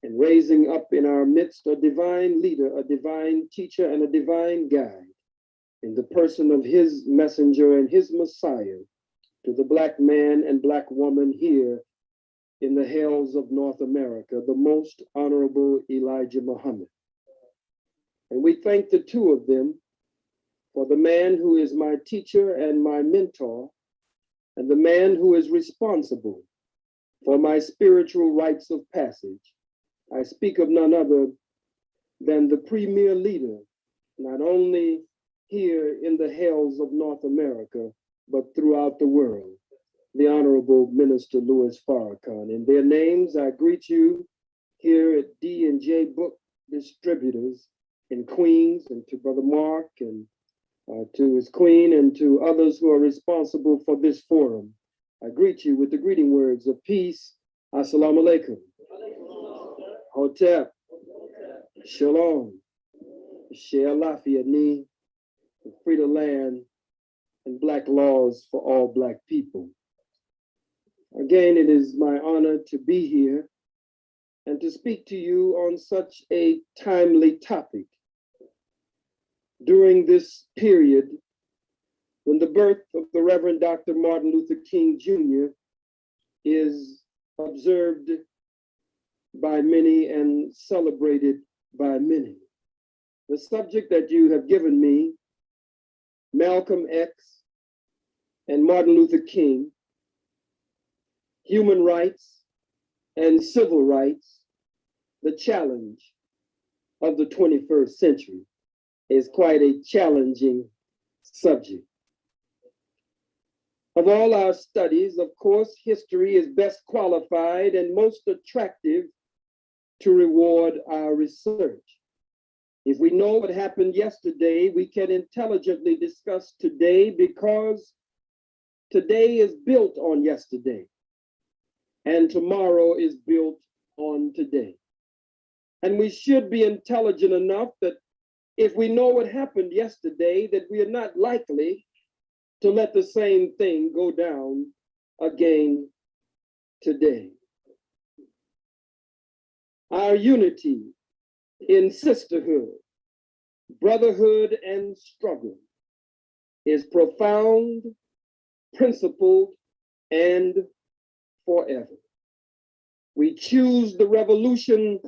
and raising up in our midst a divine leader, a divine teacher, and a divine guide in the person of his messenger and his Messiah to the Black man and Black woman here in the hills of North America, the most honorable Elijah Muhammad. And we thank the two of them for the man who is my teacher and my mentor, and the man who is responsible for my spiritual rites of passage. I speak of none other than the premier leader, not only here in the hills of North America, but throughout the world, the Honorable Minister Louis Farrakhan. In their names, I greet you here at D&J Book Distributors in Queens, and to Brother Mark and to his queen and to others who are responsible for this forum. I greet you with the greeting words of peace. Assalamu alaikum. Hotep. Shalom. Share Lafia Ni. Free the land and Black laws for all Black people. Again, it is my honor to be here and to speak to you on such a timely topic during this period when the birth of the Reverend Dr. Martin Luther King Jr. is observed by many and celebrated by many. The subject that you have given me, Malcolm X and Martin Luther King, human rights and civil rights, the challenge of the 21st century, is quite a challenging subject. Of all our studies, of course, history is best qualified and most attractive to reward our research. If we know what happened yesterday, we can intelligently discuss today because today is built on yesterday and tomorrow is built on today. And we should be intelligent enough that if we know what happened yesterday, that we are not likely to let the same thing go down again today. Our unity in sisterhood, brotherhood, and struggle is profound, principled, and forever. We choose the revolution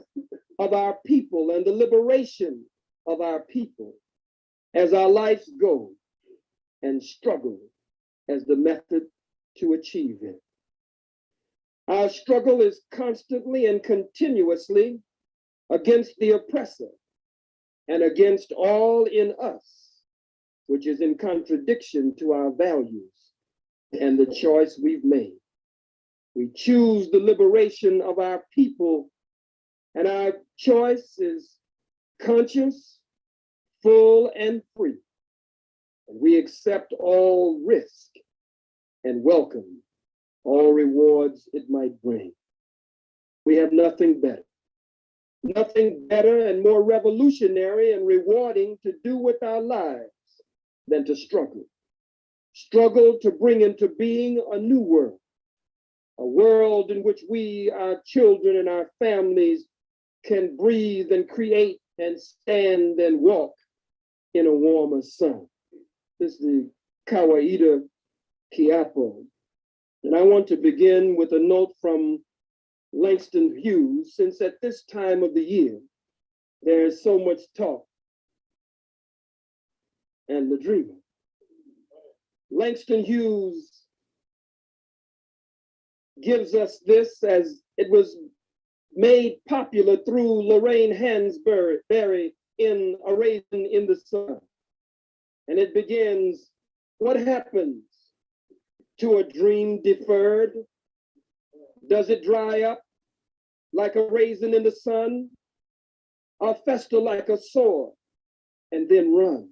of our people and the liberation of our people as our life's goal, and struggle as the method to achieve it. Our struggle is constantly and continuously against the oppressor and against all in us, which is in contradiction to our values and the choice we've made. We choose the liberation of our people, and our choice is conscious, full, and free. And we accept all risk and welcome all rewards it might bring. We have nothing better and more revolutionary and rewarding to do with our lives than to struggle. Struggle to bring into being a new world, a world in which we, our children, and our families can breathe and create and stand and walk in a warmer sun. This is the Kawaida Kiapo. And I want to begin with a note from Langston Hughes, since at this time of the year, there is so much talk and the dreamer. Langston Hughes gives us this as it was made popular through Lorraine Hansberry in A Raisin in the Sun. And it begins, what happens to a dream deferred? Does it dry up like a raisin in the sun, or fester like a sore and then run?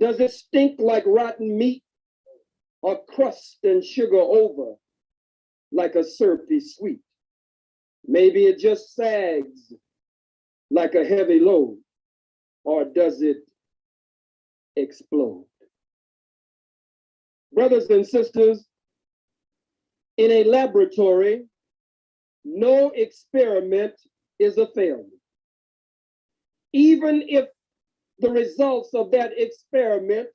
Does it stink like rotten meat, or crust and sugar over like a syrupy sweet? Maybe it just sags like a heavy load, or does it explode? Brothers and sisters, in a laboratory, no experiment is a failure. Even if the results of that experiment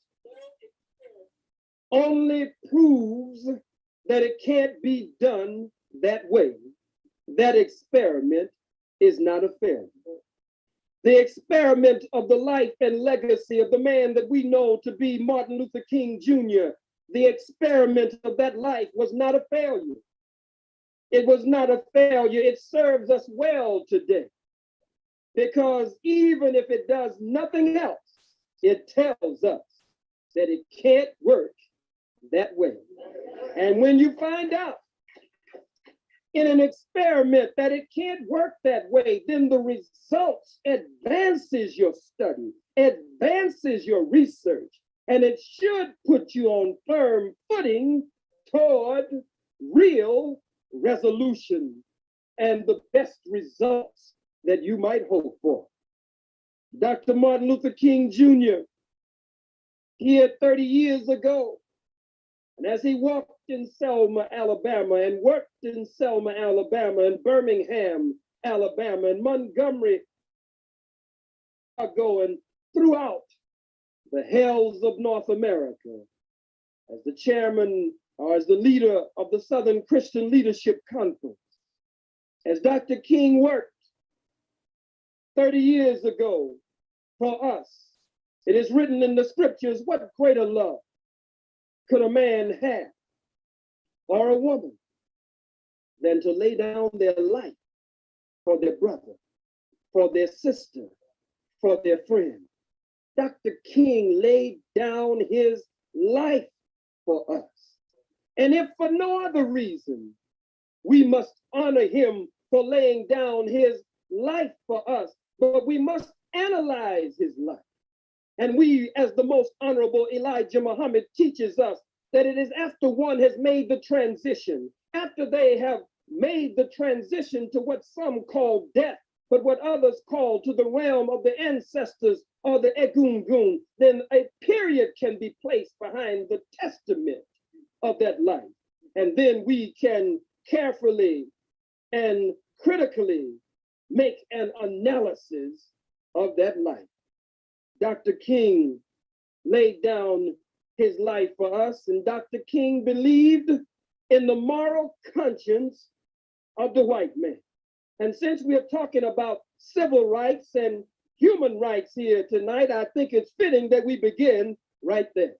only proves that it can't be done that way, that experiment is not a failure. The experiment of the life and legacy of the man that we know to be Martin Luther King Jr., the experiment of that life was not a failure. It was not a failure. It serves us well today. Because even if it does nothing else, it tells us that it can't work that way. And when you find out in an experiment that it can't work that way, then the results advances your study, advances your research, and it should put you on firm footing toward real resolution and the best results that you might hope for. Dr. Martin Luther King Jr., here 30 years ago, and as he walked in Selma, Alabama, and worked in Selma, Alabama, and Birmingham, Alabama, and Montgomery, and throughout the hells of North America, as the chairman or as the leader of the Southern Christian Leadership Conference, as Dr. King worked 30 years ago for us, it is written in the scriptures, what greater love could a man have or a woman than to lay down their life for their brother, for their sister, for their friend? Dr. King laid down his life for us. And if for no other reason, we must honor him for laying down his life for us, but we must analyze his life. And we, as the most honorable Elijah Muhammad teaches us, that it is after one has made the transition, after they have made the transition to what some call death, but what others call to the realm of the ancestors or the Egungun, then a period can be placed behind the testament of that life. And then we can carefully and critically make an analysis of that life. Dr. King laid down his life for us, and Dr. King believed in the moral conscience of the white man. And since we are talking about civil rights and human rights here tonight, I think it's fitting that we begin right there.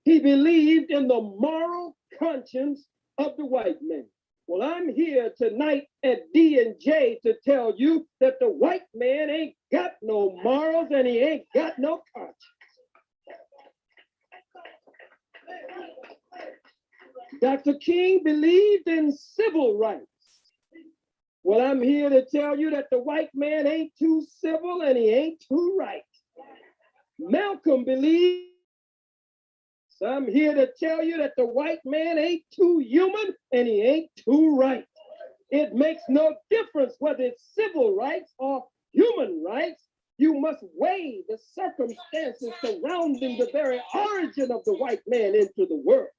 He believed in the moral conscience of the white man. Well, I'm here tonight at D&J to tell you that the white man ain't got no morals and he ain't got no conscience. Dr. King believed in civil rights. Well, I'm here to tell you that the white man ain't too civil and he ain't too right. Malcolm believed. So I'm here to tell you that the white man ain't too human and he ain't too right. It makes no difference whether it's civil rights or human rights. You must weigh the circumstances surrounding the very origin of the white man into the world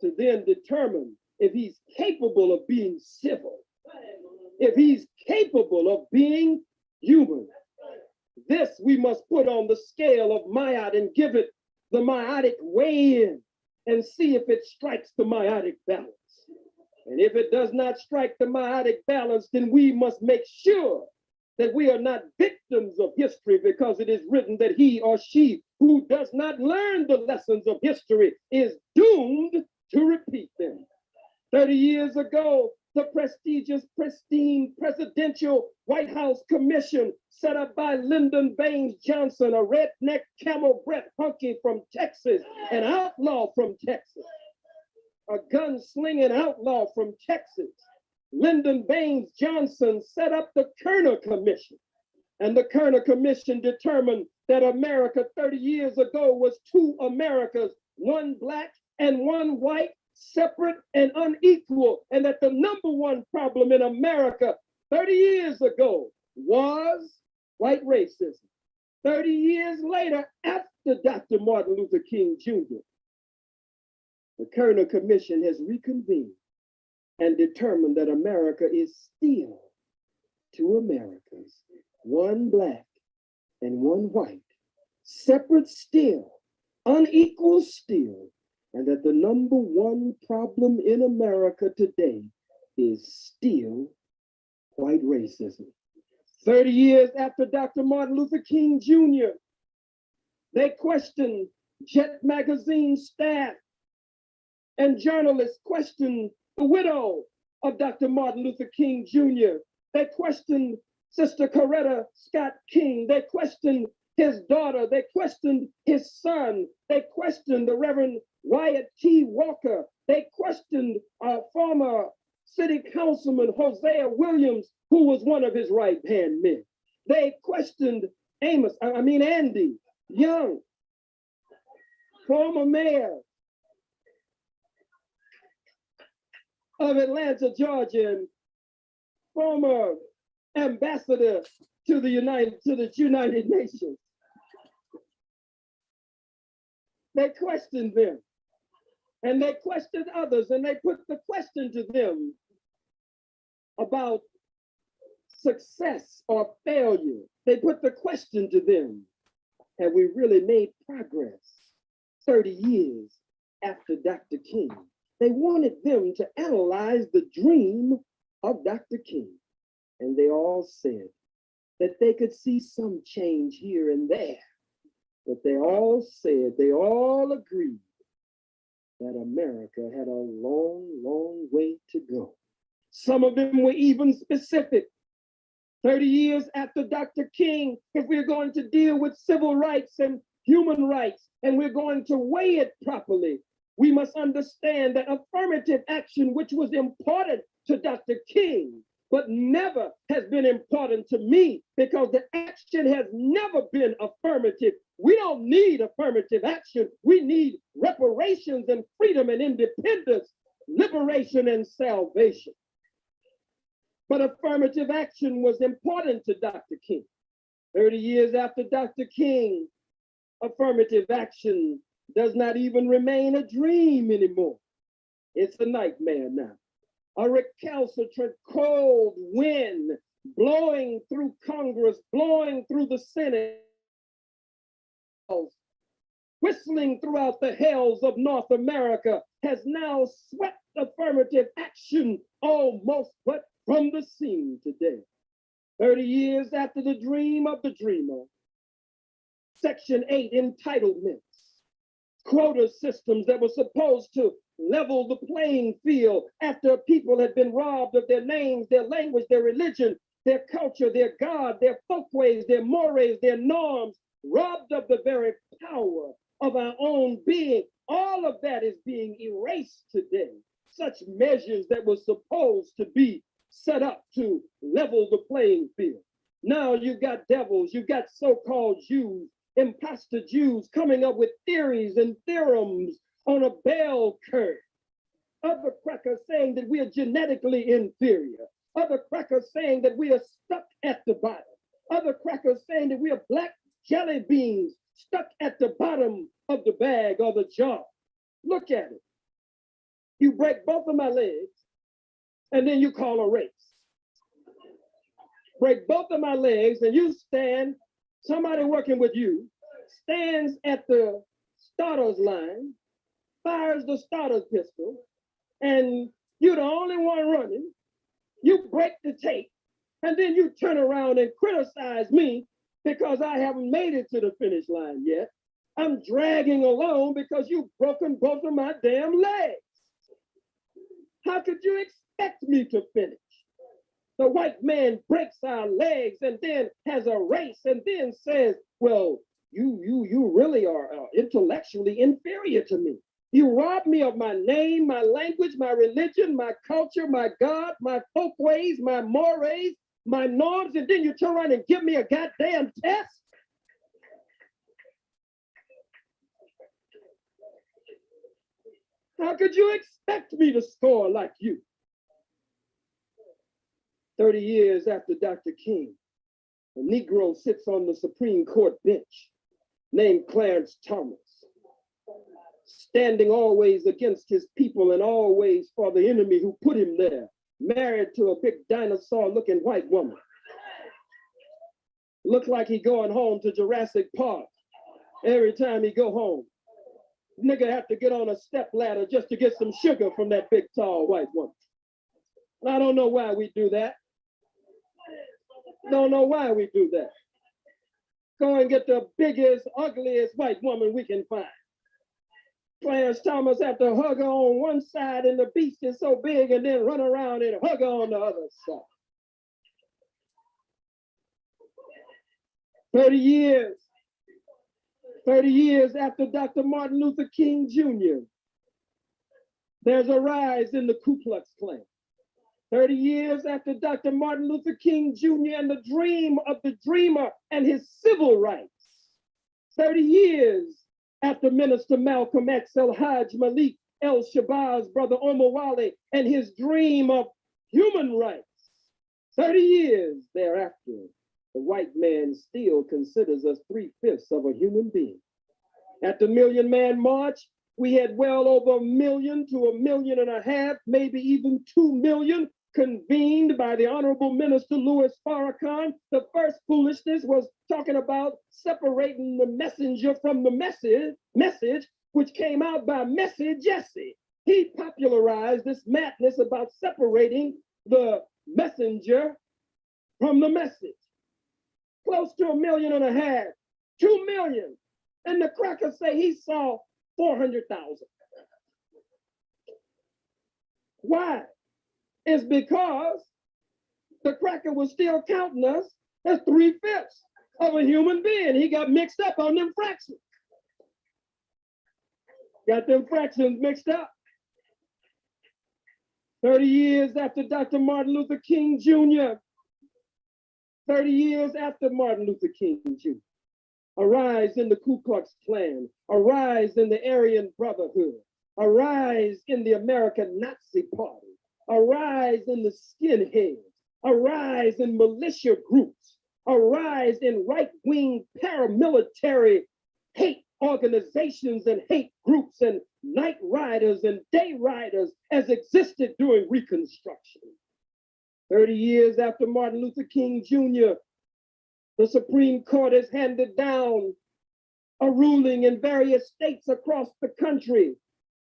to then determine if he's capable of being civil, if he's capable of being human. This we must put on the scale of Ma'at and give it the meiotic weigh-in and see if it strikes the meiotic balance. And if it does not strike the meiotic balance, then we must make sure that we are not victims of history, because it is written that he or she who does not learn the lessons of history is doomed to repeat them. 30 years ago, the prestigious, pristine presidential White House commission set up by Lyndon Baines Johnson, a redneck camel bred hunky from Texas, an outlaw from Texas, a gun-slinging outlaw from Texas. Lyndon Baines Johnson set up the Kerner Commission, and the Kerner Commission determined that America 30 years ago was two Americas, one black and one white, separate and unequal, and that the number one problem in America 30 years ago was white racism. 30 years later, after Dr. Martin Luther King Jr., the Kerner Commission has reconvened, and determined that America is still two Americas, one black and one white, separate still, unequal still, and that the number one problem in America today is still white racism. 30 years after Dr. Martin Luther King Jr., they questioned Jet Magazine staff and journalists questioned the widow of Dr. Martin Luther King Jr. They questioned Sister Coretta Scott King. They questioned his daughter. They questioned his son. They questioned the Reverend Wyatt T. Walker. They questioned former city councilman Hosea Williams, who was one of his right-hand men. They questioned Andy Young, former mayor of Atlanta, Georgia, and former ambassador to the United Nations. They questioned them, and they questioned others, and they put the question to them about success or failure. They put the question to them, have we really made progress 30 years after Dr. King? They wanted them to analyze the dream of Dr. King. And they all said that they could see some change here and there. But they all agreed that America had a long, long way to go. Some of them were even specific. 30 years after Dr. King, if we're going to deal with civil rights and human rights, and we're going to weigh it properly, we must understand that affirmative action, which was important to Dr. King, but never has been important to me, because the action has never been affirmative. We don't need affirmative action. We need reparations and freedom and independence, liberation and salvation. But affirmative action was important to Dr. King. 30 years after Dr. King, affirmative action does not even remain a dream anymore. It's a nightmare now. A recalcitrant cold wind blowing through Congress, blowing through the Senate, whistling throughout the hells of North America, has now swept affirmative action almost but from the scene today. 30 years after the dream of the dreamer, Section 8 entitlements, quota systems that were supposed to level the playing field after people had been robbed of their names, their language, their religion, their culture, their God, their folkways, their mores, their norms, robbed of the very power of our own being. All of that is being erased today. Such measures that were supposed to be set up to level the playing field. Now you've got devils, you've got so-called Jews, imposter Jews coming up with theories and theorems on a bell curve. Other crackers saying that we are genetically inferior. Other crackers saying that we are stuck at the bottom. Other crackers saying that we are black jelly beans stuck at the bottom of the bag or the jar. Look at it. You break both of my legs, and then you call a race. Break both of my legs, and you stand, somebody working with you, stands at the starter's line, fires the starter's pistol, and you're the only one running. You break the tape, and then you turn around and criticize me because I haven't made it to the finish line yet. I'm dragging along because you've broken both of my damn legs. How could you expect me to finish? The white man breaks our legs and then has a race and then says, well, you really are intellectually inferior to me. You robbed me of my name, my language, my religion, my culture, my God, my folkways, my mores, my norms, and then you turn around and give me a goddamn test? How could you expect me to score like you? 30 years after Dr. King, a Negro sits on the Supreme Court bench named Clarence Thomas. standing always against his people and always for the enemy who put him there, married to a big dinosaur-looking white woman. Looked like he going home to Jurassic Park every time he go home. Nigga have to get on a step ladder just to get some sugar from that big, tall white woman. I don't know why we do that. Don't know why we do that. Go and get the biggest, ugliest white woman we can find. Clarence Thomas have to hug her on one side and the beast is so big and then run around and hug her on the other side. 30 years after Dr. Martin Luther King Jr., there's a rise in the Ku Klux Klan. 30 years after Dr. Martin Luther King Jr. and the dream of the dreamer and his civil rights. 30 years after Minister Malcolm X, El-Hajj Malik El-Shabazz, Brother Omar Wale, and his dream of human rights. 30 years thereafter, the white man still considers us 3/5 of a human being. At the Million Man March, we had well over 1 million to 1.5 million, maybe even 2 million, convened by the Honorable Minister Louis Farrakhan. The first foolishness was talking about separating the messenger from the message, which came out by Messy Jesse. He popularized this madness about separating the messenger from the message. Close to 1.5 million, 2 million. And the crackers say he saw 400,000. Why? It's because the cracker was still counting us as 3/5 of a human being. He got mixed up on them fractions. Got them fractions mixed up. 30 years after Dr. Martin Luther King Jr., 30 years after Martin Luther King Jr., a rise in the Ku Klux Klan, a rise in the Aryan Brotherhood, a rise in the American Nazi Party, a rise in the skinheads, a rise in militia groups, a rise in right-wing paramilitary hate organizations and hate groups and night riders and day riders as existed during Reconstruction. 30 years after Martin Luther King Jr., the Supreme Court has handed down a ruling in various states across the country.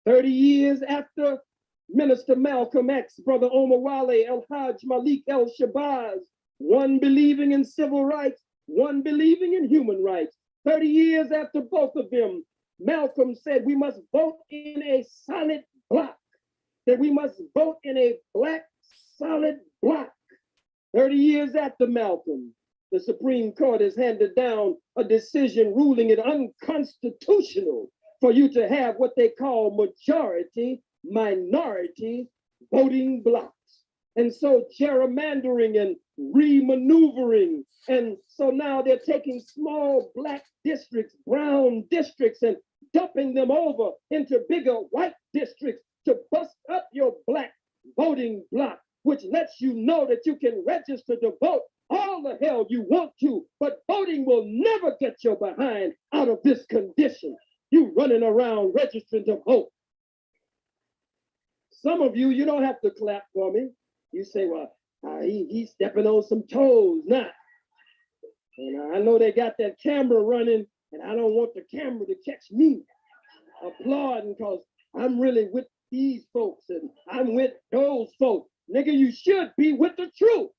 30 years after Minister Malcolm X, Brother Omar Wale, El-Hajj Malik El-Shabazz, one believing in civil rights, one believing in human rights. 30 years after both of them, Malcolm said we must vote in a solid block, that we must vote in a black solid block. 30 years after Malcolm, the Supreme Court has handed down a decision ruling it unconstitutional for you to have what they call majority minority voting blocks. And so gerrymandering and remaneuvering. And so now they're taking small black districts, brown districts, and dumping them over into bigger white districts to bust up your black voting block, which lets you know that you can register to vote all the hell you want to, but voting will never get your behind out of this condition. You running around registering to vote. Some of you don't have to clap for me. You say, well, he's stepping on some toes now. And I know they got that camera running, and I don't want the camera to catch me applauding because I'm really with these folks and I'm with those folks. Nigga, you should be with the truth.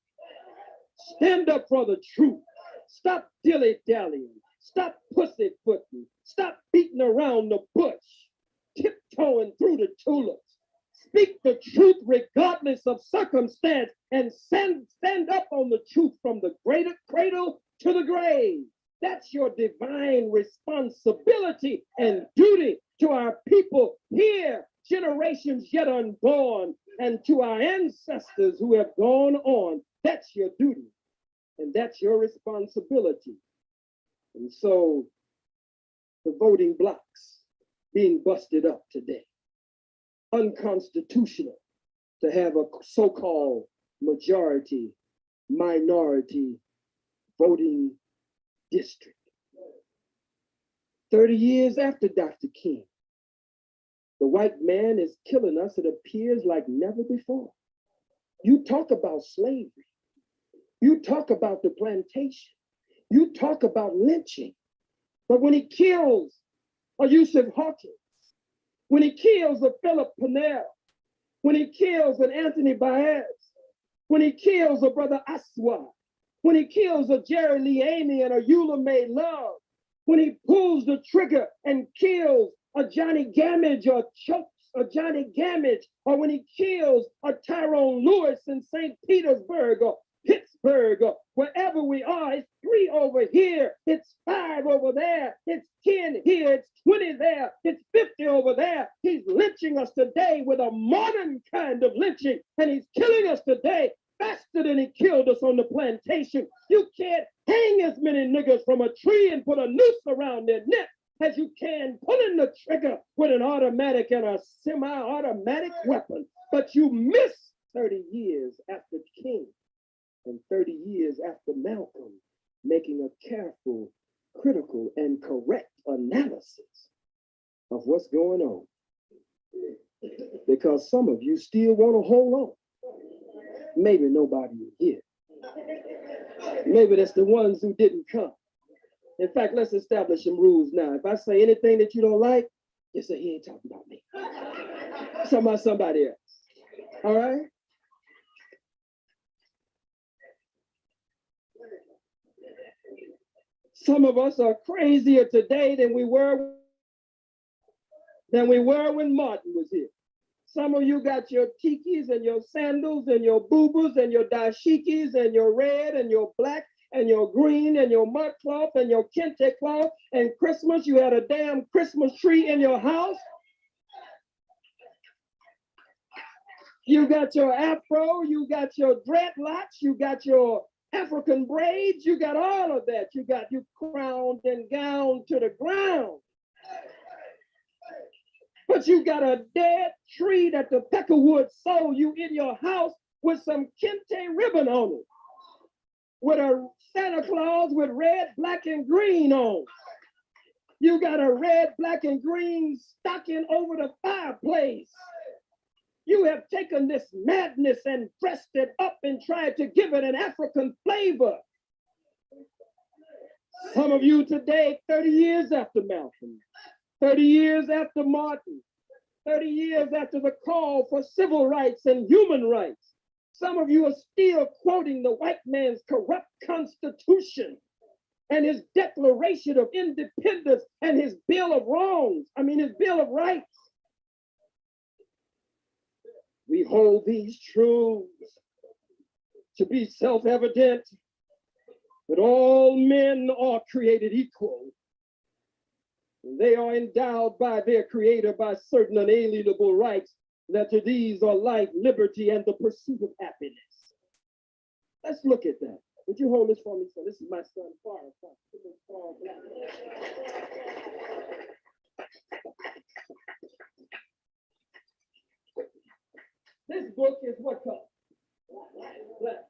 Stand up for the truth. Stop dilly-dallying. Stop pussyfooting. Stop beating around the bush. Tiptoeing through the tulips. Speak the truth regardless of circumstance and stand up on the truth from the cradle to the grave. That's your divine responsibility and duty to our people here, generations yet unborn, and to our ancestors who have gone on. That's your duty, and that's your responsibility. And so the voting blocks being busted up today. Unconstitutional to have a so-called majority minority voting district. 30 years after Dr. King, The white man is killing us, it appears, like never before. You talk about slavery. You talk about the plantation. You talk about lynching. But when he kills a Yusuf Hawkins, when he kills a Philip Purnell, when he kills an Anthony Baez, when he kills a Brother Aswad, when he kills a Jerry Lee Amy and a Eula May Love, when he pulls the trigger and kills a Johnny Gamage or chokes a Johnny Gamage, or when he kills a Tyrone Lewis in St. Petersburg or Pittsburgh or wherever we are, it's 3 over here, it's 5 over there, it's 10 here, it's 20 there, it's 50 over there. He's lynching us today with a modern kind of lynching, and he's killing us today faster than he killed us on the plantation. You can't hang as many niggas from a tree and put a noose around their neck as you can pulling the trigger with an automatic and a semi-automatic weapon. But you miss 30 years after King and 30 years after Malcolm making a careful, critical, and correct analysis of what's going on. Because some of you still want to hold on. Maybe nobody is here. Maybe that's the ones who didn't come. In fact, let's establish some rules now. If I say anything that you don't like, you say, he ain't talking about me. Talking about somebody else. All right? Some of us are crazier today than we were when Martin was here. Some of you got your tikis and your sandals and your boo-boos and your dashikis and your red and your black and your green and your mud cloth and your kente cloth, and Christmas, you had a damn Christmas tree in your house. You got your afro, you got your dreadlocks, you got your African braids, you got all of that. You crowned and gowned to the ground. But you got a dead tree that the peckerwood sold you in your house with some kente ribbon on it, with a Santa Claus with red, black, and green on. You got a red, black, and green stocking over the fireplace. You have taken this madness and dressed it up and tried to give it an African flavor. Some of you today, 30 years after Malcolm, 30 years after Martin, 30 years after the call for civil rights and human rights, some of you are still quoting the white man's corrupt constitution and his Declaration of Independence and his Bill of Rights. We hold these truths to be self-evident that all men are created equal. They are endowed by their creator by certain unalienable rights, that to these are life, liberty, and the pursuit of happiness. Let's look at that. Would you hold this for me? So this is my son, Forrest. This book is what color? Black.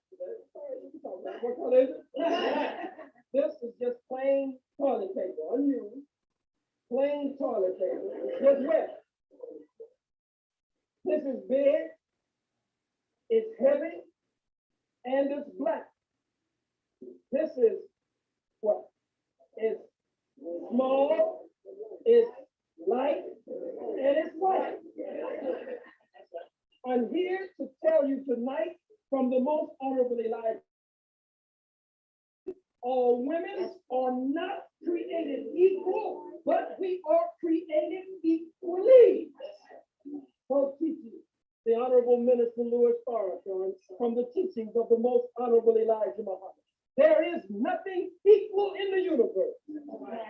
What color is it? This is just plain toilet paper, unused. Plain toilet paper. It's just wet. This is big, it's heavy, and it's black. This is what? It's small, it's light, and it's white. I'm here to tell you tonight from the most honorable Elijah, all women are not created equal, but we are created equally. So teaching the Honorable Minister Louis Farrakhan from the teachings of the most honorable Elijah Muhammad. There is nothing equal in the universe.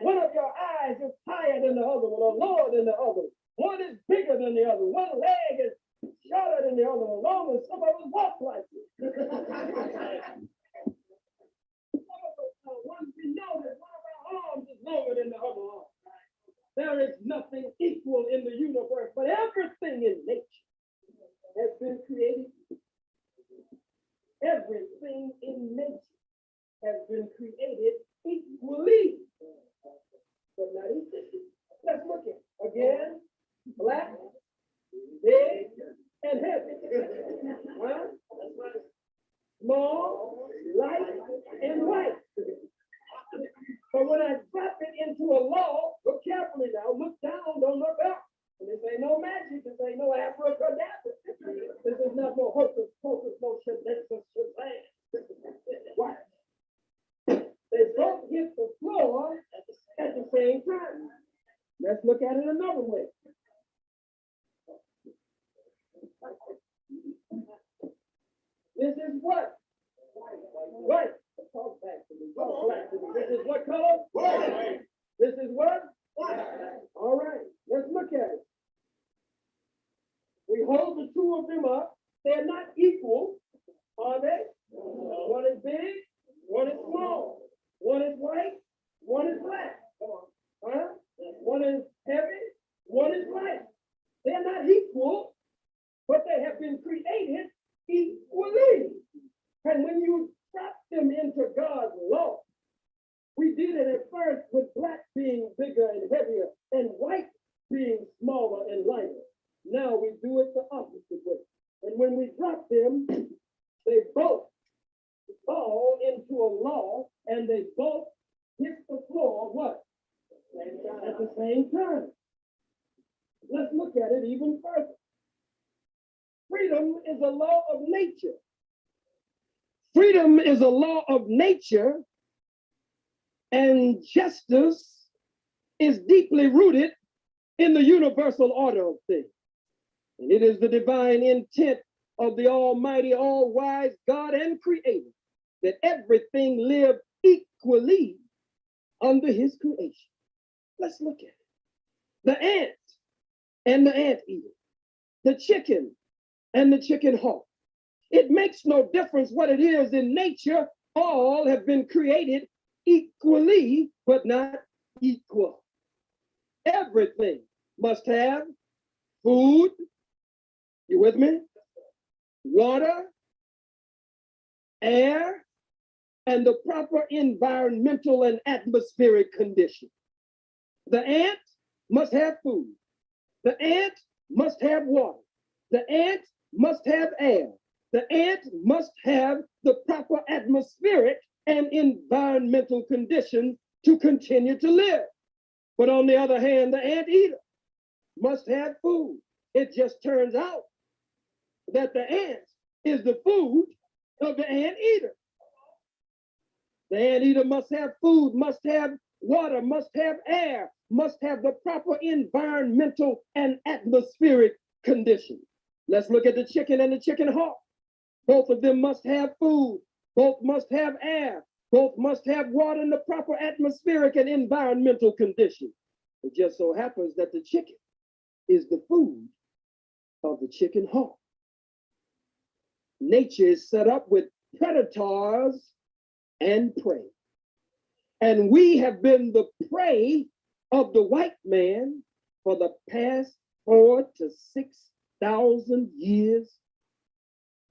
One of your eyes is higher than the other one, or lower than the other. One is bigger than the other. One leg is shorter than the other one. Long as some of us walk like it. We know that one of our arms is longer than the other arm. There is nothing equal in the universe, but everything in nature has been created. Everything in nature has been created equally, but not equally. Let's look at it. Again, black, way. This is what? White. Talk back to me. Talk back to me. This is what color? White. This is what? White. All right. Let's look at it. We hold the two of them up. They're not equal, are they? One is big, one is small. One is white, one is black. Huh? One is heavy, one is light. They're not equal, but they have been created equally. And when you drop them into God's law, we did it at first with black being bigger and heavier and white being smaller and lighter. Now we do it the opposite way. And when we drop them, they both fall into a law and they both hit the floor what? At the same time. Let's look at it even further. Freedom is a law of nature. Freedom is a law of nature, and justice is deeply rooted in the universal order of things. And it is the divine intent of the Almighty, all-wise God and Creator that everything live equally under His creation. Let's look at it. The ant and the anteater, the chicken and the chicken hawk. It makes no difference what it is in nature. All have been created equally, but not equal. Everything must have food, you with me? Water, air, and the proper environmental and atmospheric conditions. The ant must have food. The ant must have water. The ant must have air. The ant must have the proper atmospheric and environmental conditions to continue to live. But on the other hand, the anteater must have food. It just turns out that the ant is the food of the anteater. The anteater must have food, must have water, must have air, must have the proper environmental and atmospheric conditions. Let's look at the chicken and the chicken hawk. Both of them must have food. Both must have air. Both must have water and the proper atmospheric and environmental conditions. It just so happens that the chicken is the food of the chicken hawk. Nature is set up with predators and prey. And we have been the prey of the white man for the past 4,000 to 6,000 years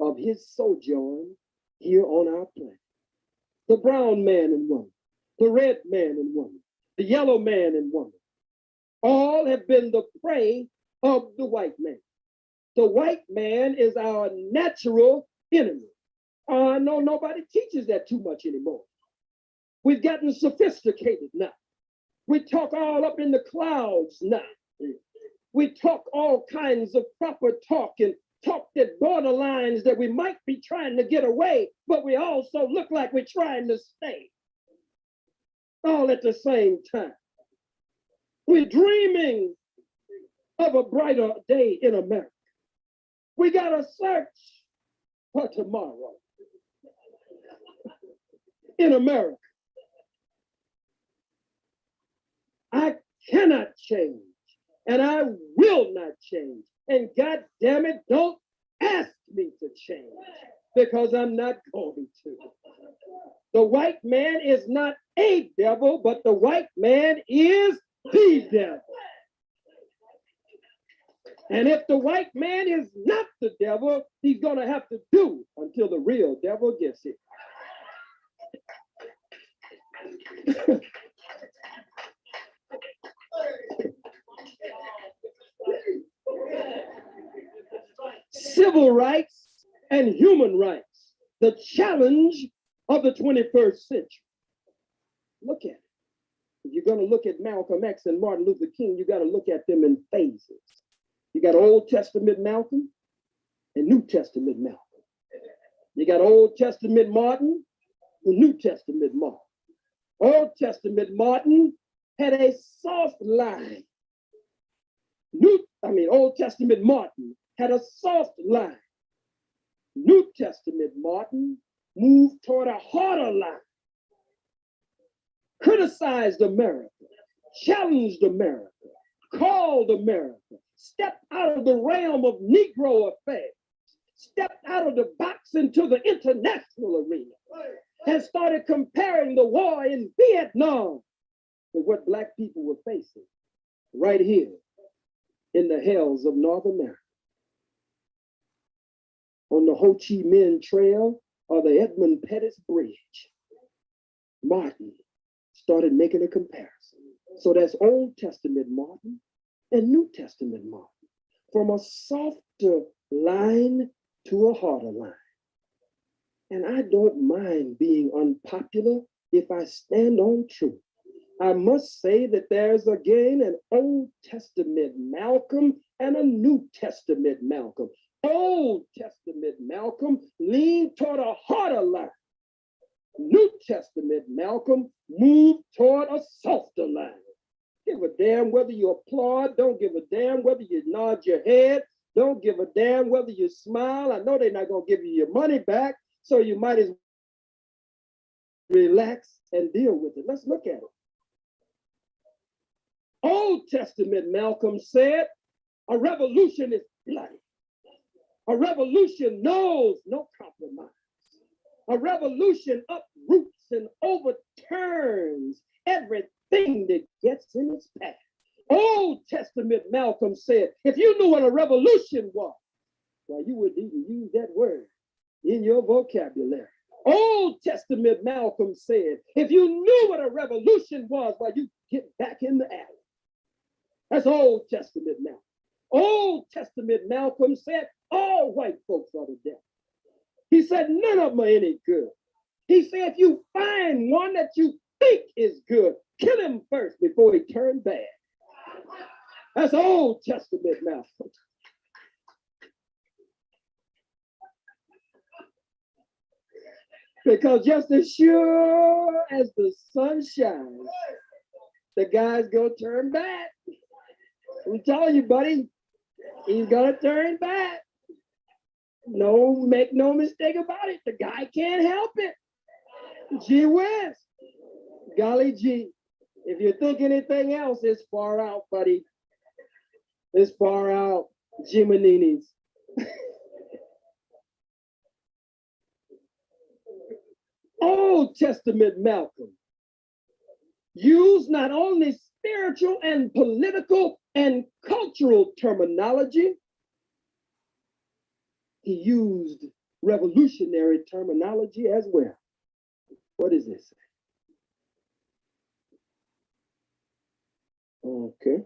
of his sojourn here on our planet. The brown man and woman, the red man and woman, the yellow man and woman, all have been the prey of the white man. The white man is our natural enemy. I know nobody teaches that too much anymore. We've gotten sophisticated now. We talk all up in the clouds now. We talk all kinds of proper talk and talk that borderlines that we might be trying to get away, but we also look like we're trying to stay. All at the same time. We're dreaming of a brighter day in America. We got to search for tomorrow in America. I cannot change, and I will not change. And God damn it, don't ask me to change, because I'm not going to. The white man is not a devil, but the white man is the devil. And if the white man is not the devil, he's going to have to do until the real devil gets it. Civil rights and human rights, the challenge of the 21st century. Look at it. If you're going to look at Malcolm X and Martin Luther King, you got to look at them in phases. You got Old Testament Malcolm and New Testament Malcolm. You got Old Testament Martin and New Testament Martin. Old Testament Martin had a soft line Old Testament Martin had a soft line. New Testament Martin moved toward a harder line, criticized America, challenged America, called America, stepped out of the realm of Negro affairs, stepped out of the box into the international arena, and started comparing the war in Vietnam with what Black people were facing right here in the hells of North America. On the Ho Chi Minh Trail or the Edmund Pettus Bridge, Martin started making a comparison. So that's Old Testament Martin and New Testament Martin, from a softer line to a harder line. And I don't mind being unpopular if I stand on truth. I must say that there's again an Old Testament Malcolm and a New Testament Malcolm. Old Testament Malcolm leaned toward a harder line. New Testament Malcolm moved toward a softer line. Give a damn whether you applaud, don't give a damn whether you nod your head, don't give a damn whether you smile. I know they're not going to give you your money back, so you might as well relax and deal with it. Let's look at it. Old Testament Malcolm said, a revolution is bloody. A revolution knows no compromise. A revolution uproots and overturns everything that gets in its path. Old Testament Malcolm said, if you knew what a revolution was, well, you wouldn't even use that word in your vocabulary. Old Testament Malcolm said, if you knew what a revolution was, well, you get back in the alley. That's Old Testament Malcolm. Old Testament Malcolm said, all white folks are the devil. He said, none of them are any good. He said, if you find one that you think is good, kill him first before he turned bad. That's Old Testament Malcolm. Because just as sure as the sun shines, the guy's gonna turn bad. I'm telling you, buddy, he's gonna turn bad. No, make no mistake about it. The guy can't help it. Gee whiz. Golly gee. If you think anything else, it's far out, buddy. It's far out. Jimininis. Old Testament Malcolm used not only spiritual and political and cultural terminology, he used revolutionary terminology as well. What does this say? Okay.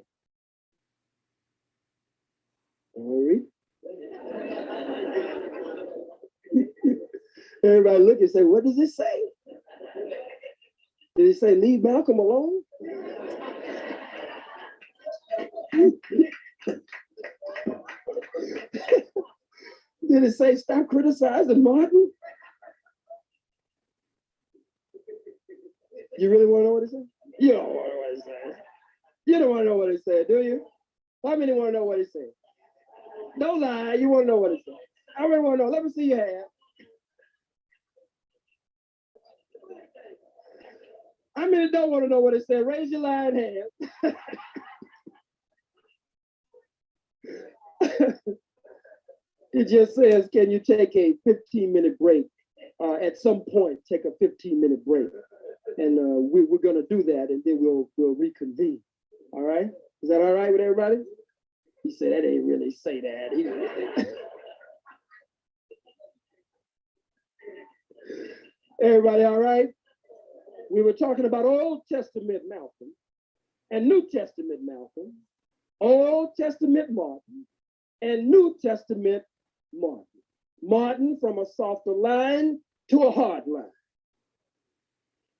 All right. Everybody look and say, what does it say? Did it say leave Malcolm alone? Did it say stop criticizing Martin? You really want to know what it said? You don't want to know what it said. You don't want to know what it said, do you? How many want to know what it said? Don't lie, you want to know what it said. I really want to know. Let me see your hand. How many don't want to know what it said? Raise your lying hand. It just says, can you take a 15-minute break? At some point, take a 15-minute break. And we're going to do that, and then we'll reconvene. All right? Is that all right with everybody? He said, that ain't really say that. Everybody all right? We were talking about Old Testament Malcolm and New Testament Malcolm, Old Testament Martin, and New Testament Martin. Martin from a softer line to a hard line.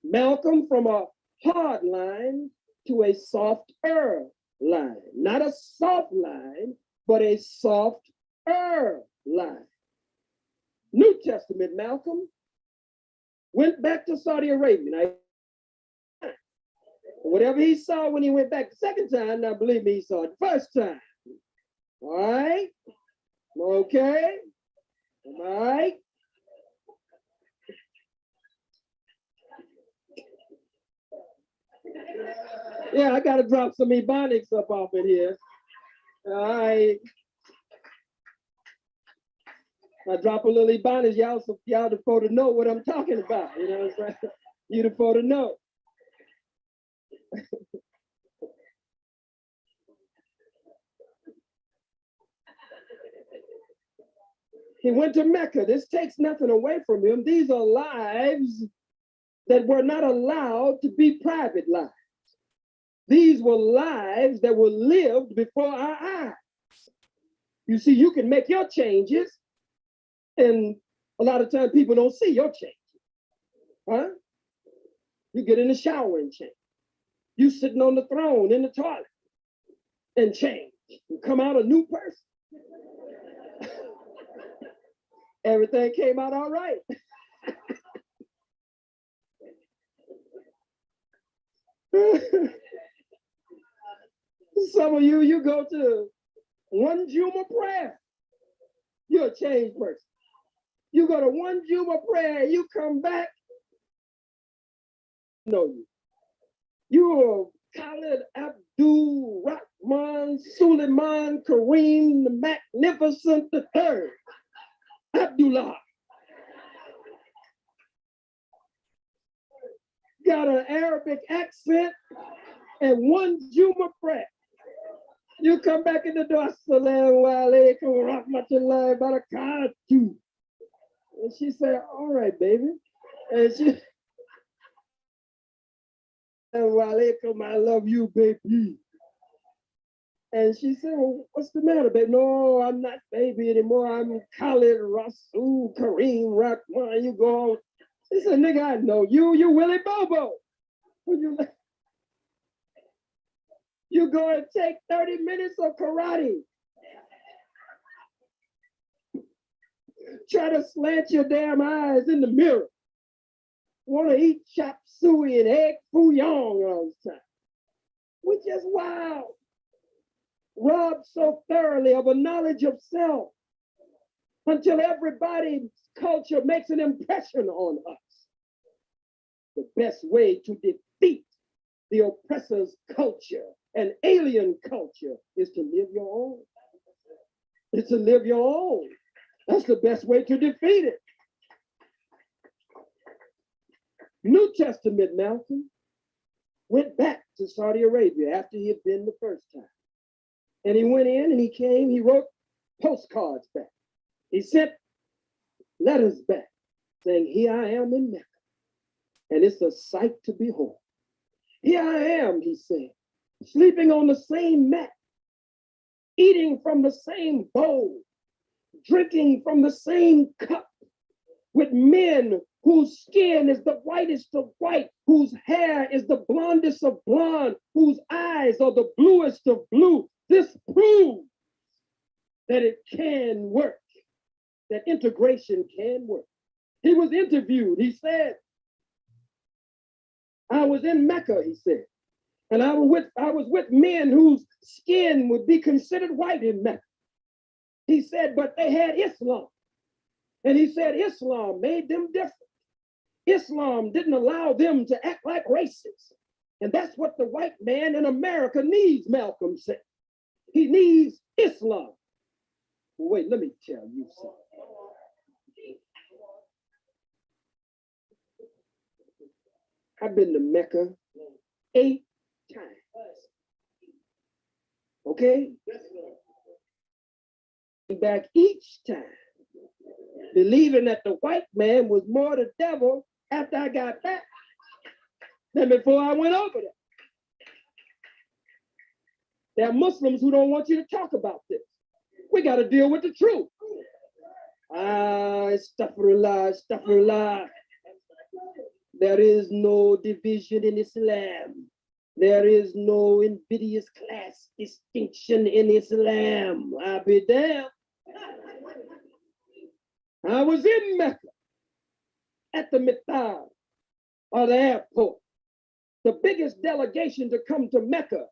Malcolm from a hard line to a softer line. Not a soft line, but a softer line. New Testament Malcolm went back to Saudi Arabia. Now, whatever he saw when he went back the second time, now believe me, he saw it the first time. All right? Okay? All right? Yeah, I got to drop some Ebonics up off in here. All right. I drop a little Ebonics, y'all, so y'all to know what I'm talking about. You know what I'm saying? You to know. He went to Mecca. This takes nothing away from him. These are lives that were not allowed to be private lives. These were lives that were lived before our eyes. You see, you can make your changes, and a lot of times people don't see your changes. Huh? You get in the shower and change. You sitting on the throne in the toilet and change. You come out a new person. Everything came out all right. Some of you go to one Juma prayer, you're a changed person. You go to one Juma prayer, you come back, know you. You're Khalid Abdul Rahman Suleiman Kareem the Magnificent III. Abdullah. Got an Arabic accent and one Juma prayer. You come back in the door, Assalamu alaikum rahmatullahi barakatuh. And she said, all right, baby. And she, Assalamu alaikum, I love you, baby. And she said, well, what's the matter, baby? No, I'm not baby anymore. I'm Khalid Rasul Kareem Rahman. You go on. She said, nigga, I know you. You Willie Bobo. You go and take 30 minutes of karate. Try to slant your damn eyes in the mirror. Want to eat chop suey and egg foo young all the time. We just wow. Robbed so thoroughly of a knowledge of self until everybody's culture makes an impression on us. The best way to defeat the oppressor's culture and alien culture is to live your own. It's to live your own. That's the best way to defeat it. New Testament Malcolm went back to Saudi Arabia after he had been the first time. And he went in and he came, he wrote postcards back. He sent letters back saying, here I am in Mecca. And it's a sight to behold. Here I am, he said, sleeping on the same mat, eating from the same bowl, drinking from the same cup, with men whose skin is the whitest of white, whose hair is the blondest of blonde, whose eyes are the bluest of blue. This proves that it can work, that integration can work. He was interviewed. He said, I was in Mecca, he said, and I was with men whose skin would be considered white in Mecca. He said, but they had Islam. And he said Islam made them different. Islam didn't allow them to act like racists. And that's what the white man in America needs, Malcolm said. He needs Islam. Well, wait, let me tell you something. I've been to Mecca 8 times. Okay? Back each time, believing that the white man was more the devil after I got back than before I went over there. There are Muslims who don't want you to talk about this. We got to deal with the truth. Astaghfirullah, astaghfirullah. There is no division in Islam. There is no invidious class distinction in Islam. I'll be damned. I was in Mecca at the Mithal or the airport. The biggest delegation to come to Mecca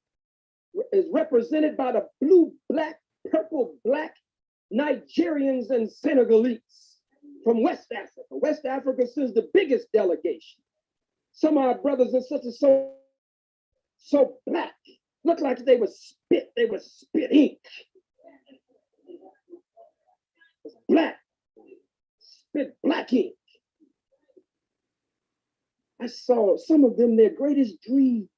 is represented by the blue, black, purple Black Nigerians and Senegalese from West Africa. West Africa sends the biggest delegation. Some of our brothers and sisters so black, looked like they would spit ink. It's black, spit black ink. I saw some of them, their greatest dream,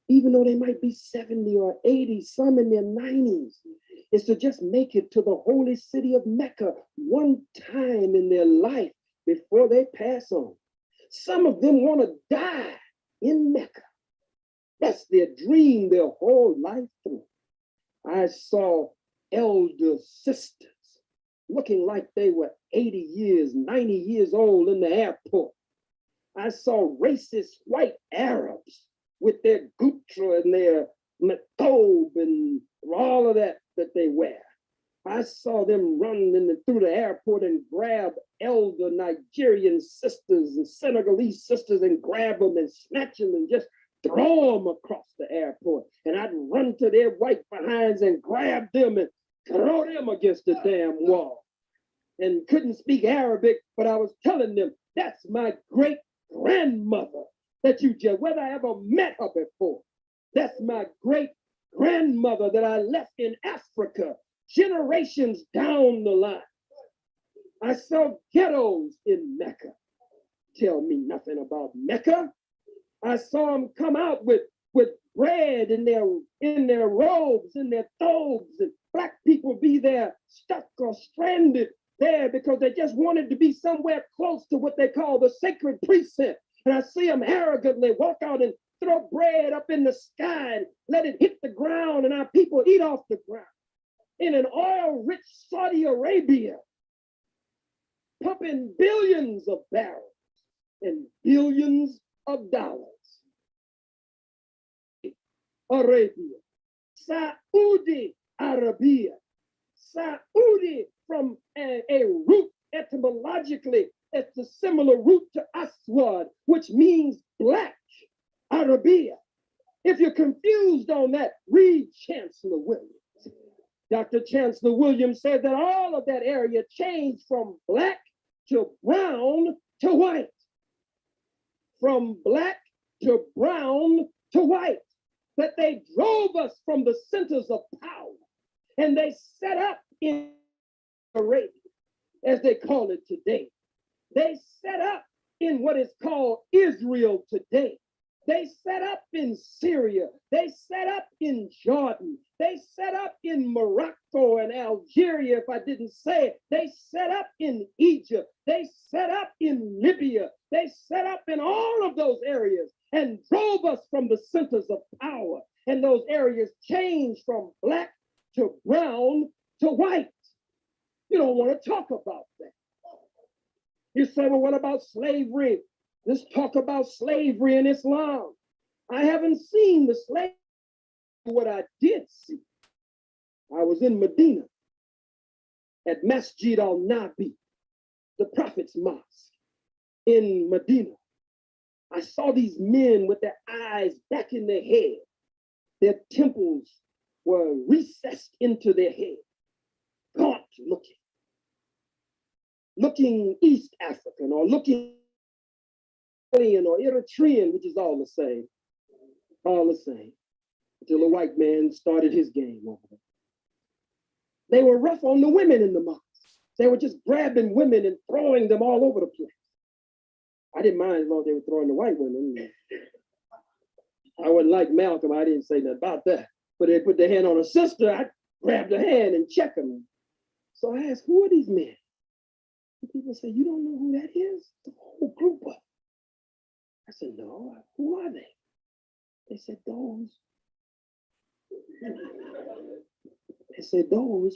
even though they might be 70 or 80, some in their 90s, is to just make it to the holy city of Mecca one time in their life before they pass on. Some of them want to die in Mecca. That's their dream their whole life through. I saw elder sisters looking like they were 80 years, 90 years old in the airport. I saw racist white Arabs with their gutra and their matob and all of that they wear. I saw them run through the airport and grab elder Nigerian sisters and Senegalese sisters and grab them and snatch them and just throw them across the airport. And I'd run to their white behinds and grab them and throw them against the damn wall. And couldn't speak Arabic, but I was telling them, that's my great grandmother that you just, whether I ever met her before, that's my great grandmother that I left in Africa generations down the line. I saw ghettos in Mecca. Tell me nothing about Mecca. I saw them come out with bread in their robes, in their thobes, and black people be there stuck or stranded there because they just wanted to be somewhere close to what they call the sacred precinct. And I see them arrogantly walk out and throw bread up in the sky and let it hit the ground, and our people eat off the ground. In an oil-rich Saudi Arabia, pumping billions of barrels and billions of dollars. Arabia, Saudi Arabia, Saudi from a root etymologically, it's a similar root to Aswad, which means black. Arabia. If you're confused on that, read Chancellor Williams. Dr. Chancellor Williams said that all of that area changed from black to brown to white. From black to brown to white. That they drove us from the centers of power and they set up in Arabia, as they call it today. They set up in what is called Israel today. They set up in Syria. They set up in Jordan. They set up in Morocco and Algeria, if I didn't say it. They set up in Egypt. They set up in Libya. They set up in all of those areas and drove us from the centers of power. And those areas changed from black to brown to white. You don't want to talk about that. You say, well, what about slavery? Let's talk about slavery in Islam. I haven't seen the slave. What I did see, I was in Medina at Masjid al-Nabi, the Prophet's Mosque in Medina. I saw these men with their eyes back in their head. Their temples were recessed into their head, gaunt looking East African or looking Italian or Eritrean, which is all the same, until a white man started his game over there. They were rough on the women in the mosque. They were just grabbing women and throwing them all over the place. I didn't mind as long as they were throwing the white women. I wasn't like Malcolm. I didn't say nothing about that. But they put their hand on a sister, I grabbed her hand and checked them. So I asked, who are these men? And people say, you don't know who that is? The whole group of them. I said, no, who are they? They said, those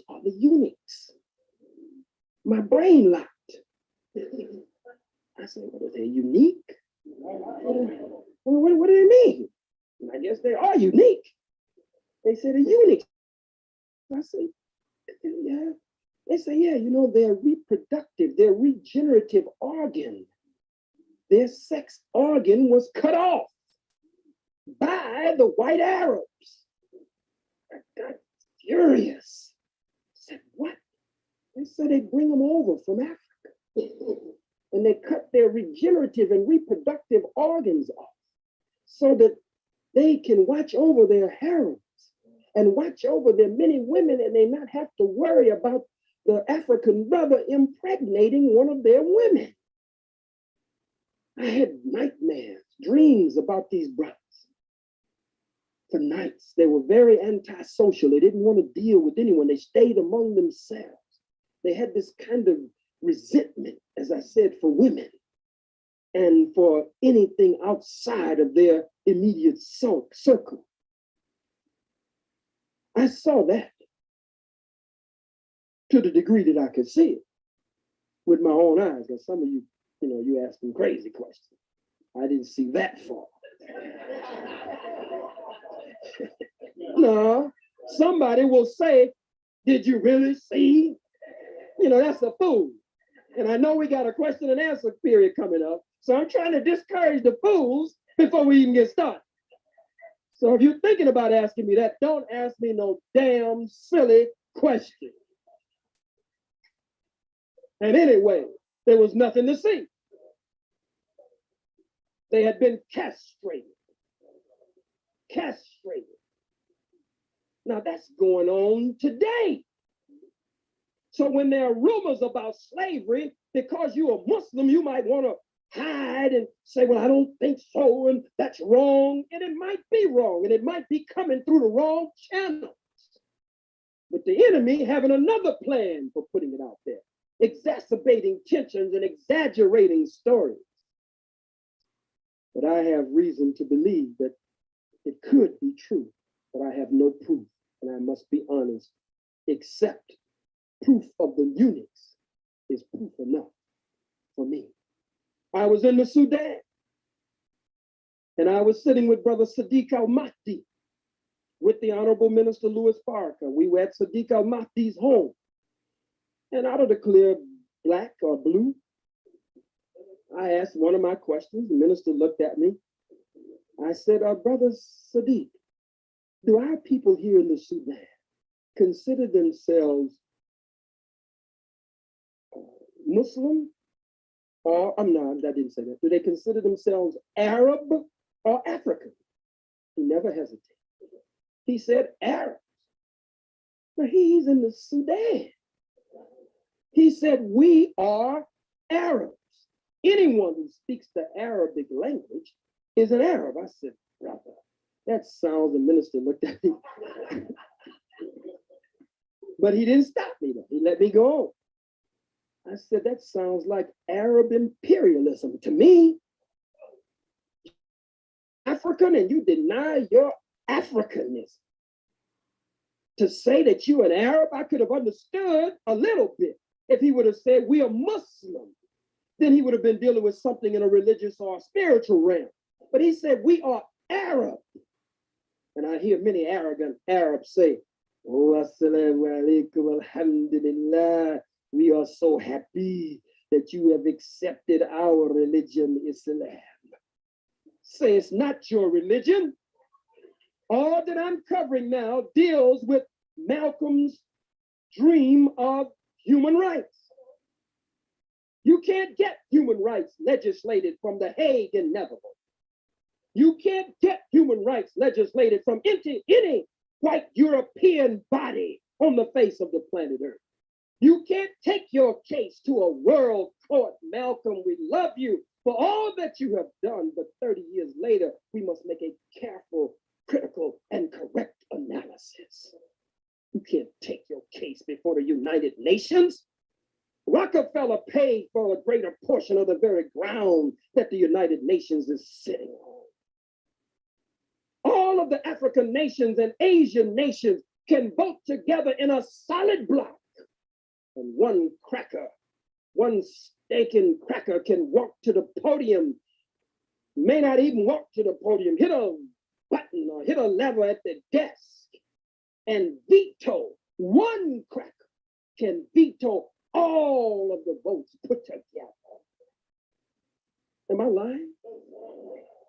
are the eunuchs. My brain locked. I said, what are they, unique? What do they mean? And I guess they are unique. They said, a eunuch. I said, yeah. They say, yeah, they're reproductive, their regenerative organ. Their sex organ was cut off by the white Arabs. I got furious. I said, So they bring them over from Africa and they cut their regenerative and reproductive organs off so that they can watch over their harems and watch over their many women, and they not have to worry about the African brother impregnating one of their women. I had nightmares, dreams about these brothers. For nights, they were very antisocial. They didn't want to deal with anyone. They stayed among themselves. They had this kind of resentment, as I said, for women and for anything outside of their immediate circle. I saw that to the degree that I could see it with my own eyes, because some of you, you asking crazy questions. I didn't see that far. No, somebody will say, did you really see? That's a fool. And I know we got a question and answer period coming up. So I'm trying to discourage the fools before we even get started. So if you're thinking about asking me that, don't ask me no damn silly question. And anyway, there was nothing to see. They had been castrated. Castrated. Now that's going on today. So when there are rumors about slavery, because you're a Muslim, you might want to hide and say, well, I don't think so, and that's wrong. And it might be wrong, and it might be coming through the wrong channels. But the enemy having another plan for putting it out there, exacerbating tensions and exaggerating stories. But I have reason to believe that it could be true, but I have no proof, and I must be honest, except proof of the eunuchs is proof enough for me. I was in the Sudan, and I was sitting with Brother Sadiq al-Mahdi with the Honorable Minister Louis Farrakhan. We were at Sadiq al-Mahdi's home, and out of the clear black or blue, I asked one of my questions. The minister looked at me. I said, Brother Sadiq, do our people here in the Sudan consider themselves Muslim? Or, I didn't say that. Do they consider themselves Arab or African? He never hesitated. He said Arabs. Now he's in the Sudan. He said, we are Arabs. Anyone who speaks the Arabic language is an Arab. I said, brother, that sounds, the minister looked at me. But he didn't stop me though. He let me go on. I said, that sounds like Arab imperialism to me. African, and you deny your Africanness. To say that you're an Arab, I could have understood a little bit. If he would have said, we are Muslim, then he would have been dealing with something in a religious or spiritual realm. But he said, we are Arab. And I hear many arrogant Arabs say, oh, assalamu alaikum, alhamdulillah. We are so happy that you have accepted our religion, Islam. Say it's not your religion. All that I'm covering now deals with Malcolm's dream of human rights. You can't get human rights legislated from The Hague and Netherlands. You can't get human rights legislated from any white European body on the face of the planet Earth. You can't take your case to a world court. Malcolm, we love you for all that you have done, but 30 years later, we must make a careful, critical, and correct analysis. You can't take your case before the United Nations. Rockefeller paid for a greater portion of the very ground that the United Nations is sitting on. All of the African nations and Asian nations can vote together in a solid block. And one cracker, one stinking cracker can walk to the podium, may not even walk to the podium, hit a button or hit a lever at the desk and veto. One cracker can veto all of the votes put together. Am I lying?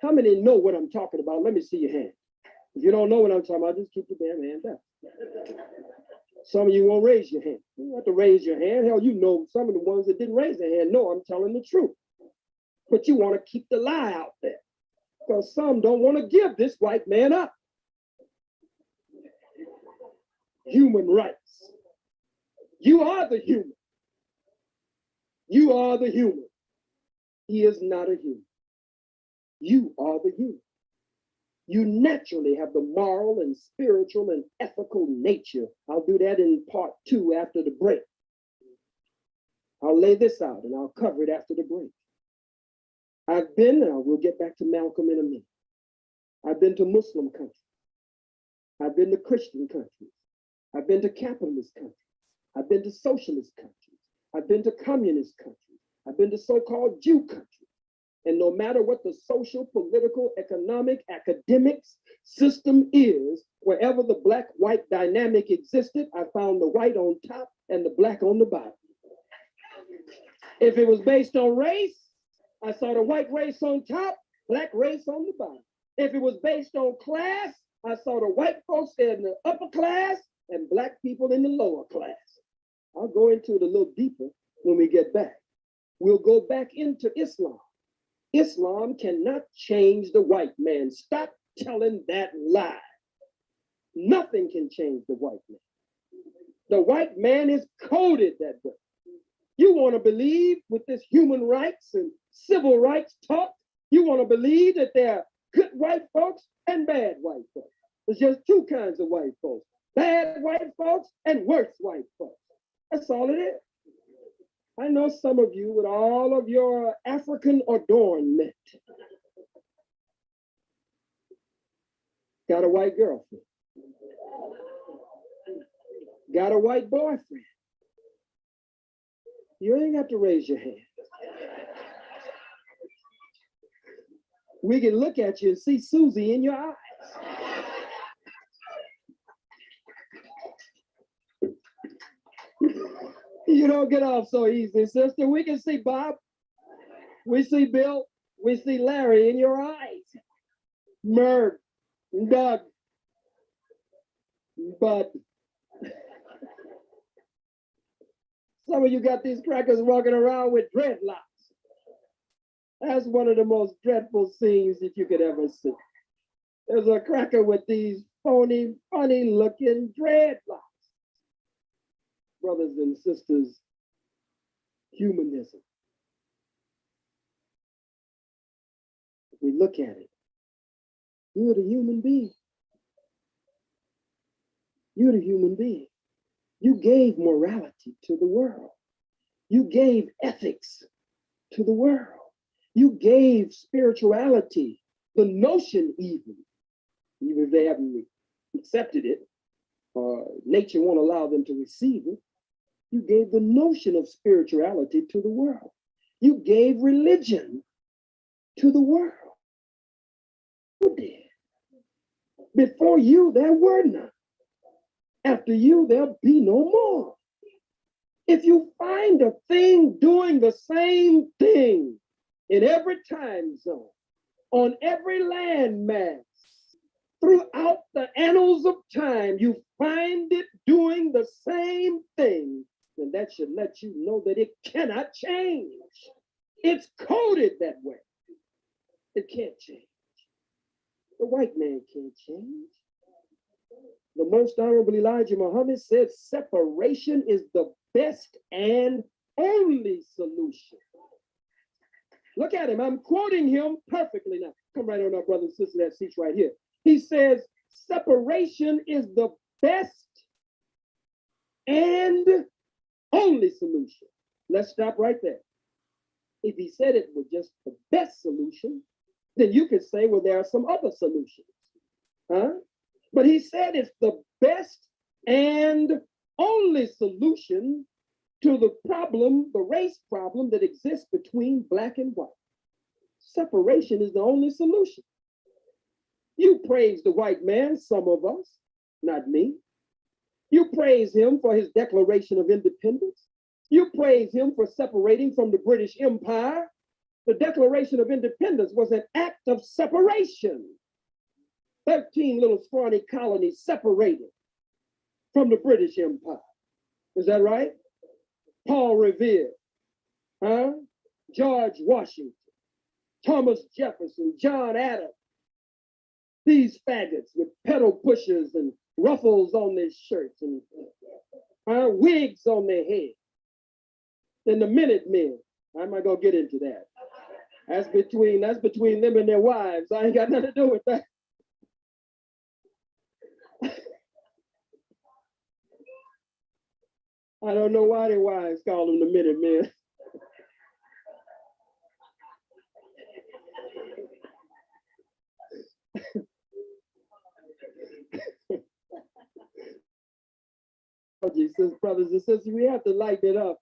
How many know what I'm talking about? Let me see your hand. If you don't know what I'm talking about, just keep your damn hand up. Some of you won't raise your hand. You don't have to raise your hand. Hell, you know some of the ones that didn't raise their hand. No, I'm telling the truth. But you want to keep the lie out there because some don't want to give this white man up. Human rights. You are the human. You are the human. He is not a human. You are the human. You naturally have the moral and spiritual and ethical nature. I'll do that in part 2 after the break. I'll lay this out and I'll cover it after the break. We'll get back to Malcolm in a minute. I've been to Muslim countries. I've been to Christian countries. I've been to capitalist countries. I've been to socialist countries. I've been to communist countries. I've been to so-called Jew countries. And no matter what the social, political, economic, academics system is, wherever the black-white dynamic existed, I found the white on top and the black on the bottom. If it was based on race, I saw the white race on top, black race on the bottom. If it was based on class, I saw the white folks in the upper class and black people in the lower class. I'll go into it a little deeper when we get back. We'll go back into Islam. Islam cannot change the white man. Stop telling that lie. Nothing can change the white man. The white man is coded that way. You want to believe with this human rights and civil rights talk, you want to believe that there are good white folks and bad white folks. There's just two kinds of white folks, bad white folks and worse white folks. That's all it is. I know some of you with all of your African adornment got a white girlfriend, got a white boyfriend. You ain't got to raise your hand. We can look at you and see Susie in your eyes. You don't get off so easy, sister. We can see Bob, we see Bill, we see Larry in your eyes. Merv, Doug, Bud. Some of you got these crackers walking around with dreadlocks. That's one of the most dreadful scenes that you could ever see. There's a cracker with these phony, funny-looking dreadlocks. Brothers and sisters, humanism. If we look at it, you're the human being. You're the human being. You gave morality to the world. You gave ethics to the world. You gave spirituality, the notion even if they haven't accepted it, or nature won't allow them to receive it. You gave the notion of spirituality to the world. You gave religion to the world. You did. Before you, there were none. After you, there'll be no more. If you find a thing doing the same thing in every time zone, on every landmass, throughout the annals of time, you find it doing the same thing, then that should let you know that it cannot change. It's coded that way. It can't change. The white man can't change. The most honorable Elijah Muhammad said separation is the best and only solution. Look at him. I'm quoting him perfectly now. Come right on up, brother and sister, that seat's right here. He says separation is the best and only solution. Let's stop right there. If he said it was just the best solution, then you could say, well, there are some other solutions. Huh? But he said it's the best and only solution to the problem, the race problem that exists between black and white. Separation is the only solution. You praise the white man, some of us, not me. You praise him for his Declaration of Independence. You praise him for separating from the British Empire. The Declaration of Independence was an act of separation. 13 little scrawny colonies separated from the British Empire. Is that right? Paul Revere, huh? George Washington, Thomas Jefferson, John Adams. These faggots with pedal pushers and ruffles on their shirts and wigs on their head. Then the Minutemen. I'm not gonna get into that. That's between them and their wives. I ain't got nothing to do with that. I don't know why their wives call them the Minutemen. Brothers and sisters, we have to lighten it up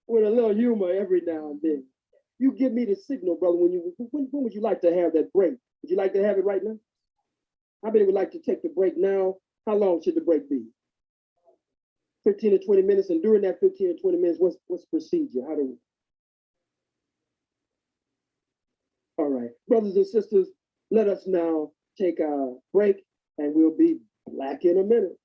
with a little humor every now and then. You give me the signal, brother, when would you like to have that break? Would you like to have it right now? How many would like to take the break now? How long should the break be? 15 to 20 minutes, and during that 15 to 20 minutes, what's procedure? How do we? All right, brothers and sisters, let us now take our break, and we'll be back in a minute.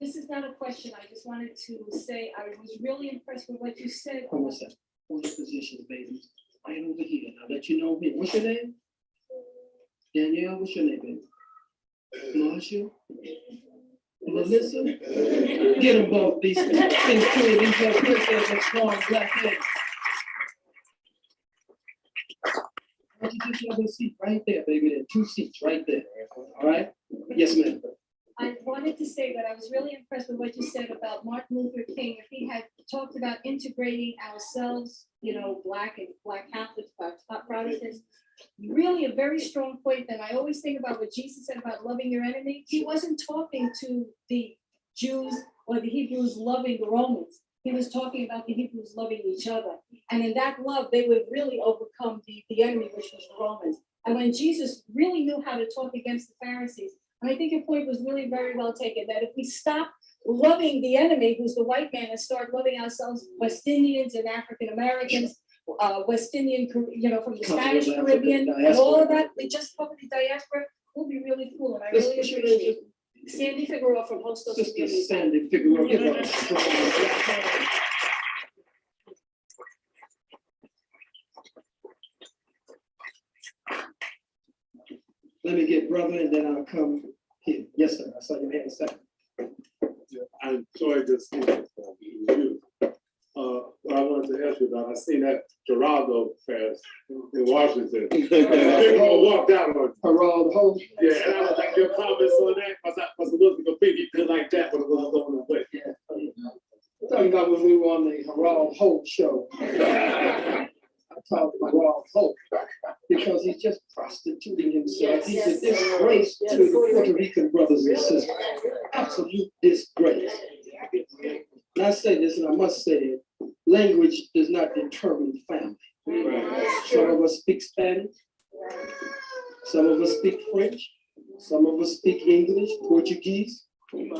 This is not a question. I just wanted to say I was really impressed with what you said. Hold on a second. Hold your positions, baby. Right over here. I'll let you know here. What's your name? Danielle, what's your name, baby? Marshall? Melissa? Get them both, these things clear. These are princesses and strong black men. Why don't you just have a seat right there, baby? There are 2 seats right there. All right? Yes, ma'am. I wanted to say that I was really impressed with what you said about Martin Luther King. If he had talked about integrating ourselves, Black Catholics, Black Protestants, really a very strong point that I always think about what Jesus said about loving your enemy. He wasn't talking to the Jews or the Hebrews loving the Romans. He was talking about the Hebrews loving each other. And in that love, they would really overcome the enemy, which was the Romans. And when Jesus really knew how to talk against the Pharisees, and I think your point was really very well taken, that if we stop loving the enemy, who's the white man, and start loving ourselves, West Indians and African Americans, West Indian, from the Spanish Caribbean, and all of that, we just cover the diaspora, we'll be really cool. And I really appreciate it. Sandy Figueroa from Most of Sister Sandy Figueroa. Let me get brother, and then I'll come here. Yes, sir. I saw your hand a second. Yeah, I enjoyed this review. What I wanted to ask you about, I seen that Geraldo fast in Washington. They're gonna walk down on Geraldo. Yeah, and I was like, your comments on that, because it wasn't completely good like that, but it was going away. Yeah. I'm talking about when we were on the Geraldo Holt show. I talked about Geraldo Holt because he's just prostituting himself. He's a disgrace to the Puerto Rican brothers and sisters. Absolute disgrace. And I say this, and I must say it, language does not determine family. Right. Some of us speak Spanish. Some of us speak French. Some of us speak English, Portuguese. You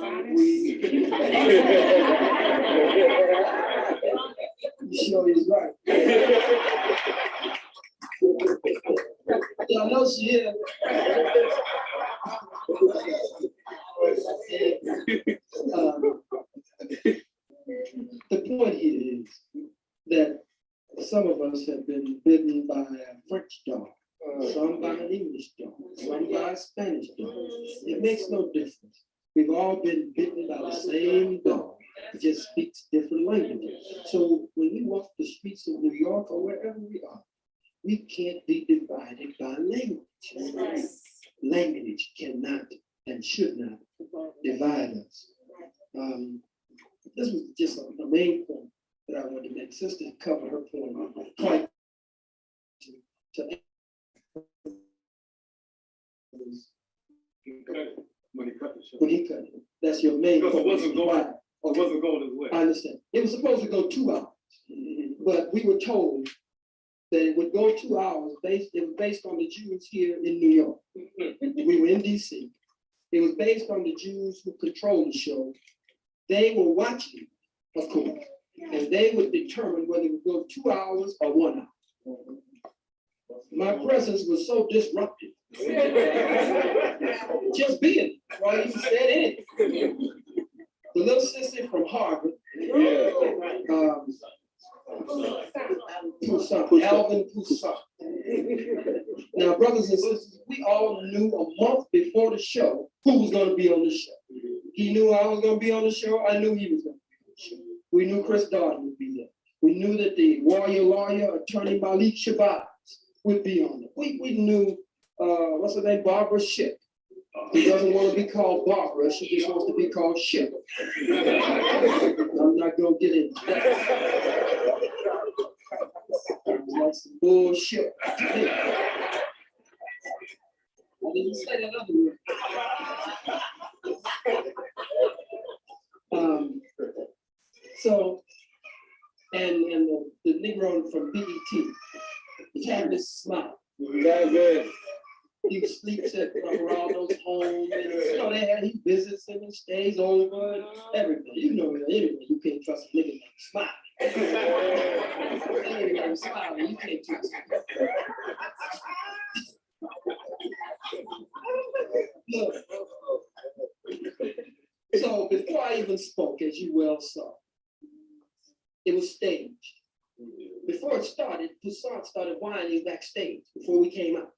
sure is right. I know she is. The point here is that some of us have been bitten by a French dog, some by an English dog, some by a Spanish dog. It makes no difference. We've all been bitten by the same dog. It just speaks different languages. So when we walk the streets of New York or wherever we are, we can't be divided by language. Language cannot and should not divide us. This was just the main point that I wanted to make. Sister covered her point quite When he cut the show. When he cut it. That's your main point. It wasn't going his way. I understand. It was supposed to go 2 hours, but we were told that it would go 2 hours. It was based on the Jews here in New York. We were in DC. It was based on the Jews who controlled the show. They were watching, of course, and they would determine whether it would go 2 hours or 1 hour. My presence was so disruptive. Just being, why you said anything. The little sister from Harvard, Alvin Poussaint. Now, brothers and sisters, we all knew a month before the show who was going to be on the show. He knew I was going to be on the show. I knew he was going to be on the show. We knew Chris Darden would be there. We knew that the warrior lawyer, attorney Malik Shabazz would be on it. We knew, what's her name, Barbara Ship. She doesn't want to be called Barbara. She just wants to be called Ship. I'm not going to get into that. That's some bullshit. I didn't say that other word. So, and the Negro from BET, he had this smile. He sleeps at Geraldo's home, and he visits him and stays over and everything. Anyway, you can't trust a nigga like smile. Anyway, smiling, you can't trust him. Look. So before I even spoke, as you well saw, it was staged. Before it started, Poussaint started whining backstage before we came out.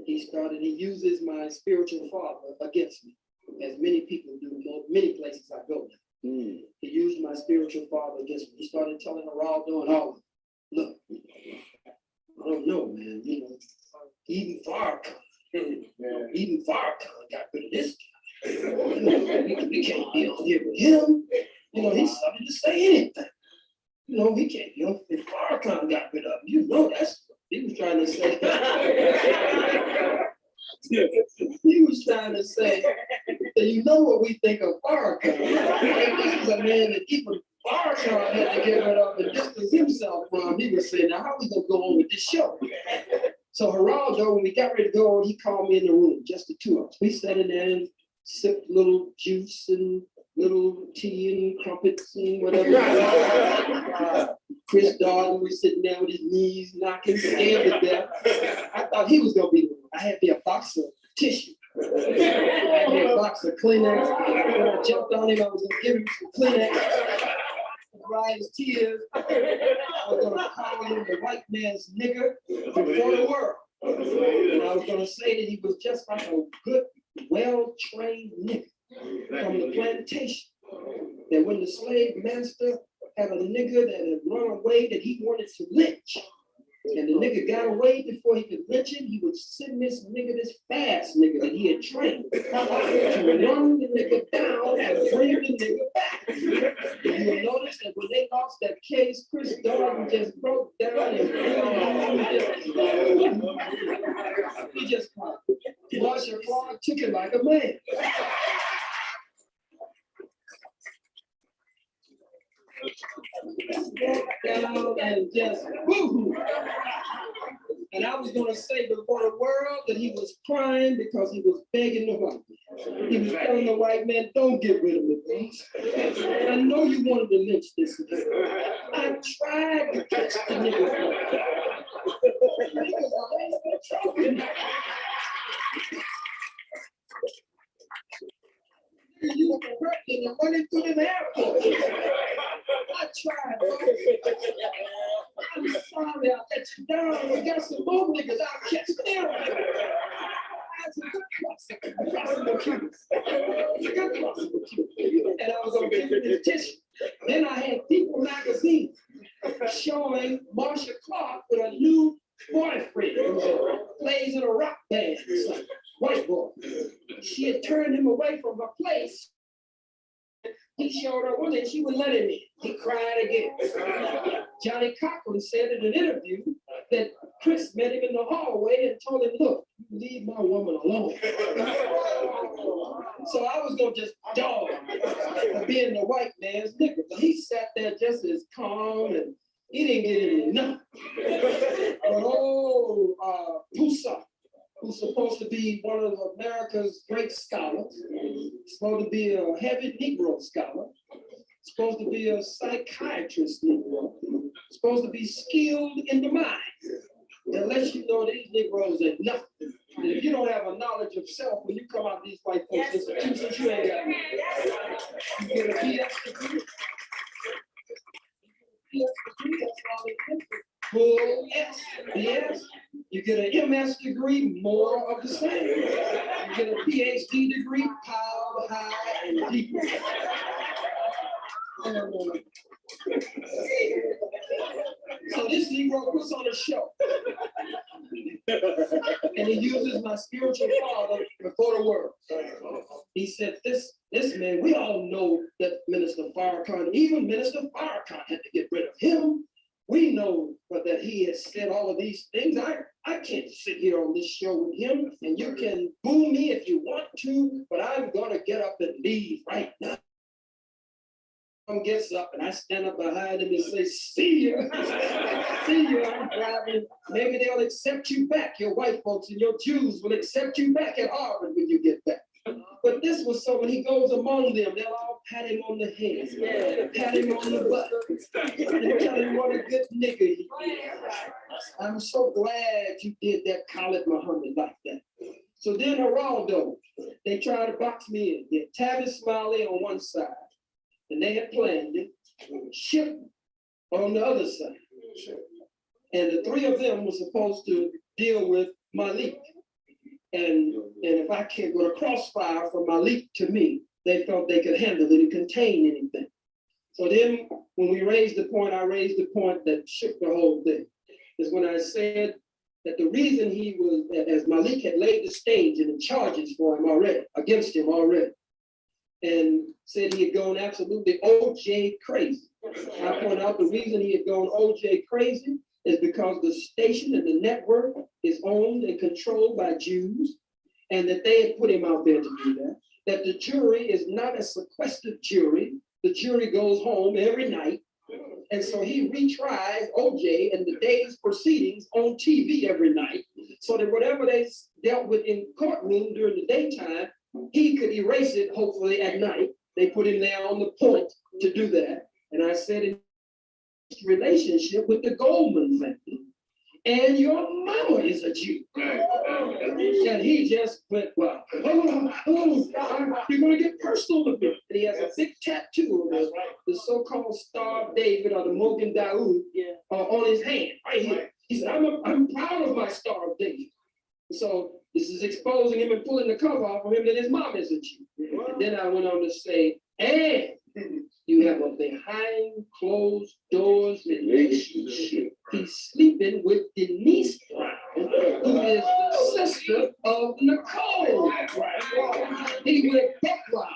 He uses my spiritual father against me, as many people do, many places I go. He used my spiritual father against me. He started telling Geraldo and all of them, look, I don't know, man, even Farrakhan got rid of this guy. We can't be on here with him. He's starting to say anything. We can't be on if Farrakhan got rid of him. That's he was trying to say. He was trying to say, what we think of Farrakhan. This is a man that even Farrakhan had to get rid of and distance himself from. He was saying, now how we gonna go on with this show? So Geraldo, when we got ready to go on, he called me in the room, just the two of us. We sat in there and sipped little juice and little tea and crumpets and whatever. Chris Darden was sitting there with his knees knocking, scared to death. I thought he was gonna be the one. I had me a box of tissue. I had me a box of Kleenex. When I jumped on him, I was gonna give him some Kleenex, dry his tears. I was gonna call him the white man's nigger before the world. And I was gonna say that he was just like a good, well-trained nigger from the plantation. That when the slave master had a nigger that had run away that he wanted to lynch, and the nigga got away before he could lynch him, he would send this nigga, this fast nigga that he had trained, to run the nigga down and bring the nigga back. And you will notice that when they lost that case, Chris Darden just broke down and he just Marshall Clark took it like a man. Down and just woo. And I was going to say before the world that he was crying because he was begging the white man. He was telling the white man, don't get rid of me, please. I know you wanted to lynch this nigga. I tried to catch the nigga. You were hurting and running through the airport. I tried. I'm sorry I let you down. We got some more niggas. I'll catch them. That's a good possible cue. Good possible cue. And I was going to give him this tissue. Then I had People magazine showing Marsha Clark with a new boyfriend who plays in a rock band. White boy. She had turned him away from her place. He showed her one and she would let him in. He cried again. Johnny Cochran said in an interview that Chris met him in the hallway and told him, look, leave my woman alone. So I was going to just dog for being the white man's nigga. But he sat there just as calm and he didn't get any nothing. But Poussaint, who's supposed to be one of America's great scholars, supposed to be a heavy Negro scholar, supposed to be a psychiatrist, Negro, supposed to be skilled in the mind. That lets you know these Negroes ain't nothing. And if you don't have a knowledge of self, when you come out of these white folks institutions, you ain't got nothing. You get a BS degree. That's all it is. Full S, BS. You get an MS degree, more of the same. You get a PhD degree, piled high and deep. So this Negro puts on a show. And he uses my spiritual father before the world. He said, this man, we all know that Minister Farrakhan, even Minister Farrakhan had to get rid of him. We know that he has said all of these things. I can't sit here on this show with him, and you can boo me if you want to, but I'm going to get up and leave right now. Gets up and I stand up behind him and say, see ya. See ya, I'm driving. Maybe they'll accept you back. Your white folks and your Jews will accept you back at Harvard when you get back. But this was so when he goes among them, they'll all pat him on the head, pat him on the butt, and tell him what a good nigga he is. I'm so glad you did that, Khalid Muhammad, like that. So then Geraldo, they tried to box me in. Get Tavis Smiley on one side. And they had planned it, Ship on the other side. And the three of them were supposed to deal with Malik. And if I can't go to crossfire from Malik to me, they felt they could handle it and contain anything. So then when we raised the point, I raised the point that shook the whole thing. Is when I said that the reason he was, as Malik had laid the stage and the charges for him already, against him already, and said he had gone absolutely OJ crazy. I point out the reason he had gone OJ crazy is because the station and the network is owned and controlled by Jews, and that they had put him out there to do that. That the jury is not a sequestered jury. The jury goes home every night. And so he retries OJ and the day's proceedings on TV every night, so that whatever they dealt with in courtroom during the daytime, he could erase it, hopefully at night. They put him there on the point to do that. And I said, in relationship with the Goldman family, and your mama is a Jew. And he just went, well, you're going to get personal with me. And he has a big tattoo of the so-called Star of David or the Mogen Daoud on his hand, right here. He said, I'm proud of my Star of David. So this is exposing him and pulling the cover off of him that his mom is a Jew. And then I went on to say, and you have a behind closed doors relationship. He's sleeping with Denise Brown, who is the sister of Nicole. He went buck wild.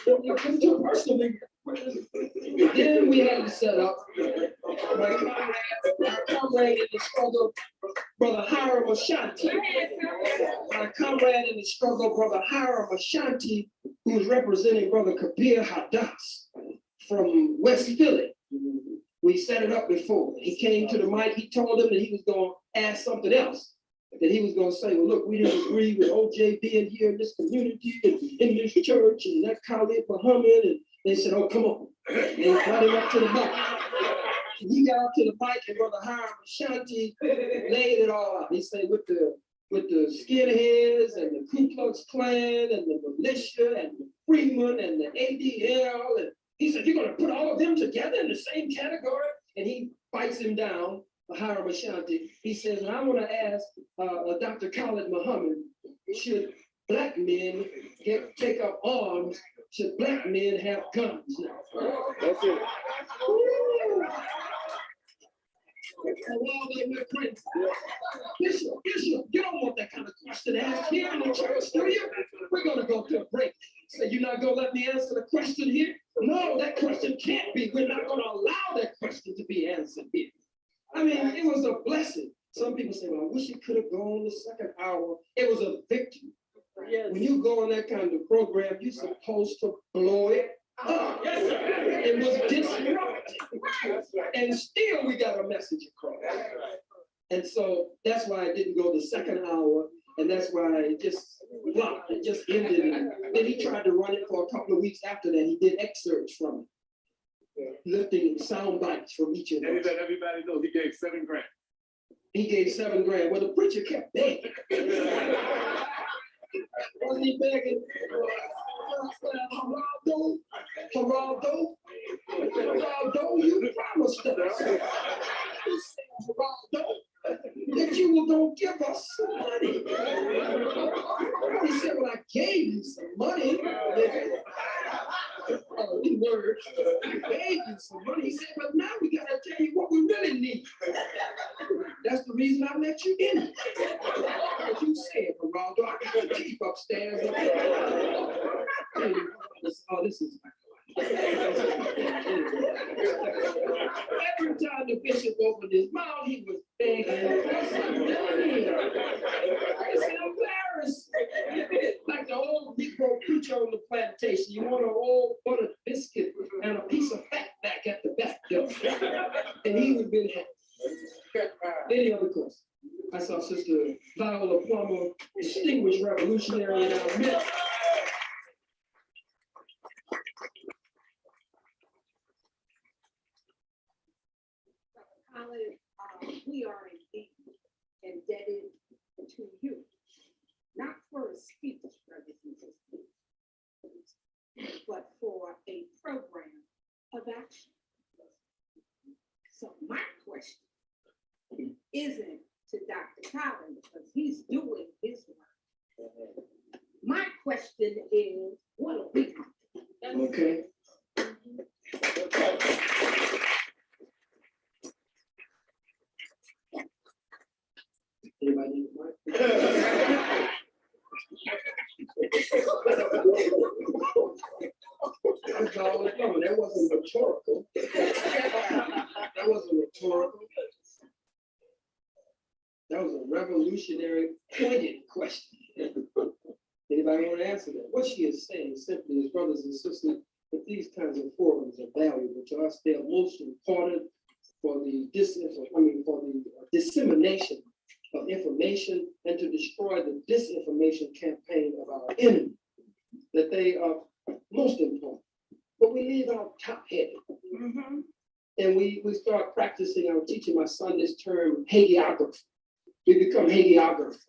Getting too personal. Then we had to set up my comrade in the struggle, Brother Hiram Ashanti. My comrade in the struggle, Brother Hiram Ashanti, who's representing Brother Kabir Hadass from West Philly. We set it up before. He came to the mic, he told them that he was going to ask something else. That he was going to say, well, look, we didn't agree with OJ being here in this community and in this church and that Khalid Muhammad. And they said, oh, come on. And they brought him up to the mic. He got up to the mic and Brother Hiram Ashanti laid it all out. He said, with the skinheads and the Ku Klux Klan and the militia and the Freeman and the ADL. And he said, you're going to put all of them together in the same category? And he fights him down, Hiram Ashanti. He says, and I want to ask Dr. Khalid Muhammad, should black men take up arms? Should black men have guns now? That's it. Bishop, you don't want that kind of question asked here in the church, do you? We're going to go to a break. So you're not going to let me answer the question here? No, that question can't be. We're not going to allow that question to be answered here. I mean, it was a blessing. Some people say, well, I wish it could have gone the second hour. It was a victory. Yes. When you go on that kind of program, you're supposed to blow it up. Yes, it was disruptive. And still we got a message across. And so that's why I didn't go the second hour. And that's why it just flopped, it just ended. And then he tried to run it for a couple of weeks after that. He did excerpts from it, lifting sound bites from each of And he them. let everybody know he gave $7,000. He gave $7,000. Well, the preacher kept begging. Wasn't he begging? Geraldo, you promised us. Geraldo, that you were gonna give us some money. He said, well, I gave you some money. Oh, in words, I gave you some money. He said, but now we gotta tell you what we really need. That's the reason I let you in. As you said, Geraldo, I got your teeth upstairs. Oh, this is every time the bishop opened his mouth, he was begging. It's embarrassing. Like the old Negro preacher on the plantation. You want an old butter biscuit and a piece of fat back at the back door. And he would have been happy. Any other question? I saw Sister Viola Plummer, distinguished revolutionary in our midst. We are indeed indebted to you, not for a speech, brothers and sisters, but for a program of action. So my question isn't to Dr. Collins, because he's doing his work. My question is, what are we doing? Okay. Anybody need a mic? That's all I was doing. That wasn't rhetorical. That wasn't rhetorical. That was a revolutionary, pointed question. Anybody want to answer that? What she is saying simply is, brothers and sisters, that these kinds of forums are valuable to us. They are most important for the dissemination of information and to destroy the disinformation campaign of our enemy. That they are most important. But we leave out top-headed. Mm-hmm. And we start practicing. I was teaching my son this term, hagiography. We become hagiographers.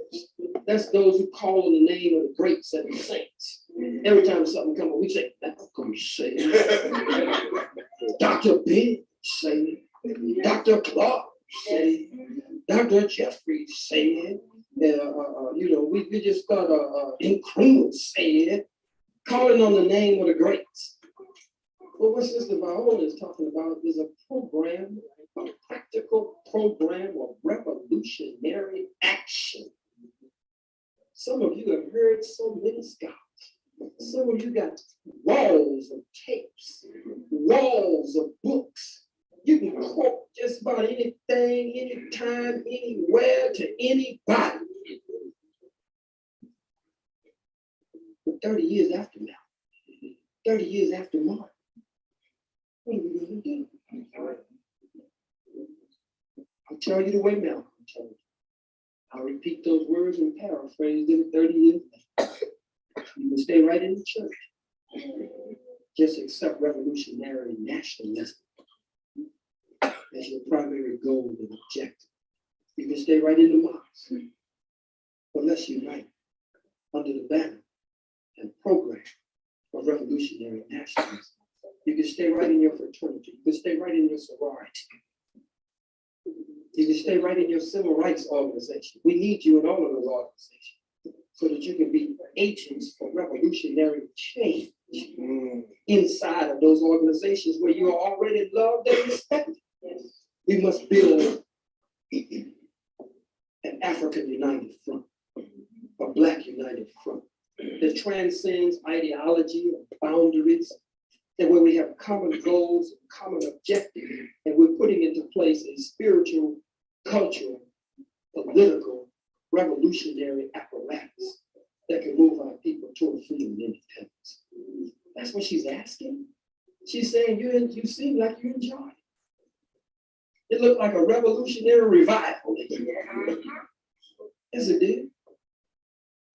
That's those who call on the name of the greats and the saints. Every time something comes up, we say, that's going to say it. Dr. Big say it. Dr. Clark say it. Dr. Jeffrey say it. We just start incremental say it, calling on the name of the greats. Well, what Sister Viola is talking about is a program, a practical program of revolutionary action. Some of you have heard so many scholars. Some of you got walls of tapes, walls of books. You can quote just about anything, anytime, anywhere, to anybody. But 30 years after now, 30 years after Martin, what are we going to do? I'll tell you the way Malcolm told you. I'll repeat those words and paraphrase them 30 years later. You can stay right in the church. Just accept revolutionary nationalism as your primary goal and objective. You can stay right in the mosque. But let's unite under the banner and program of revolutionary nationalism. You can stay right in your fraternity. You can stay right in your sorority. You can stay right in your civil rights organization. We need you in all of those organizations so that you can be agents for revolutionary change inside of those organizations where you are already loved and respected. We must build an African united front, a Black united front that transcends ideology and boundaries, and where we have common goals, common objectives, and we're putting into place a spiritual, cultural, political, revolutionary apparatus that can move our people toward freedom and independence. That's what she's asking. She's saying, you seem like you enjoy it. It looked like a revolutionary revival. Yes, it did.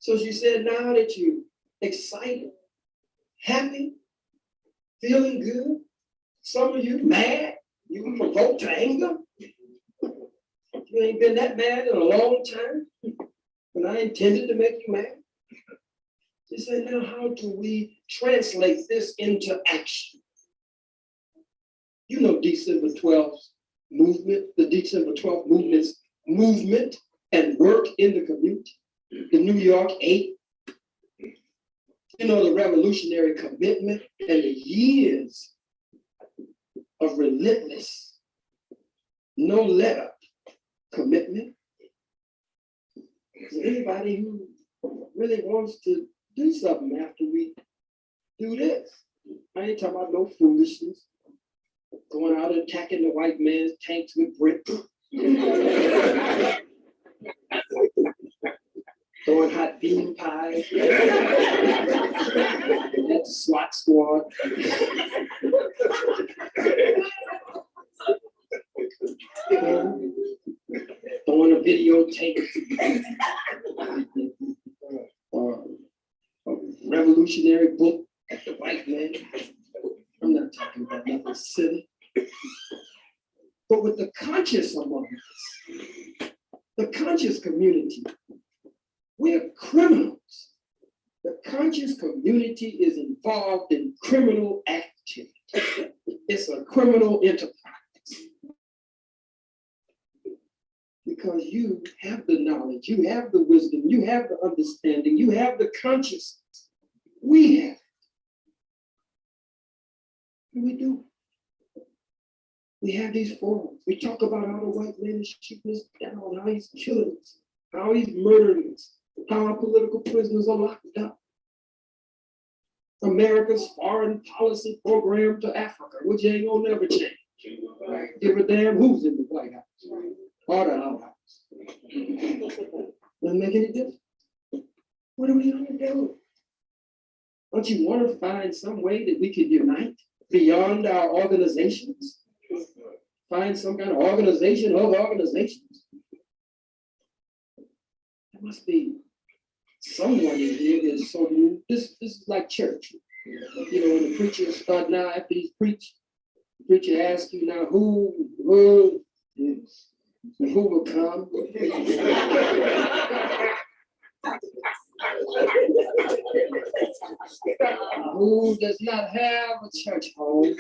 So she said, now that you're excited, happy, feeling good, some of you mad, you were provoked to anger. You ain't been that mad in a long time, and I intended to make you mad. She said, now how do we translate this into action? You know December 12th movement, the December 12th movement and work in the community, the New York 8. You know, the revolutionary commitment and the years of relentless, no let up commitment. Is there anybody who really wants to do something after we do this? I ain't talking about no foolishness, going out and attacking the white man's tanks with bricks. Throwing hot bean pies. That SWAT squad. Throwing a videotape. A revolutionary book at the white man. I'm not talking about nothing silly. But with the conscious among us, the conscious community, we're criminals. The conscious community is involved in criminal activity. It's a criminal enterprise. Because you have the knowledge, you have the wisdom, you have the understanding, you have the consciousness. We have it. And we do. We have these forums. We talk about how the white man is shooting us down, how he's killing us, how he's murdering us, how our political prisoners are locked up. America's foreign policy program to Africa, which ain't gonna never change. Give a damn who's in the White House or the House. Doesn't make any difference. What are we gonna do? Don't you want to find some way that we can unite beyond our organizations? Find some kind of organization of organizations. There must be someone in here that's so new. This is like church. You know, when the preacher starts now, after he's preached, the preacher asks you now, who will come? Who does not have a church home?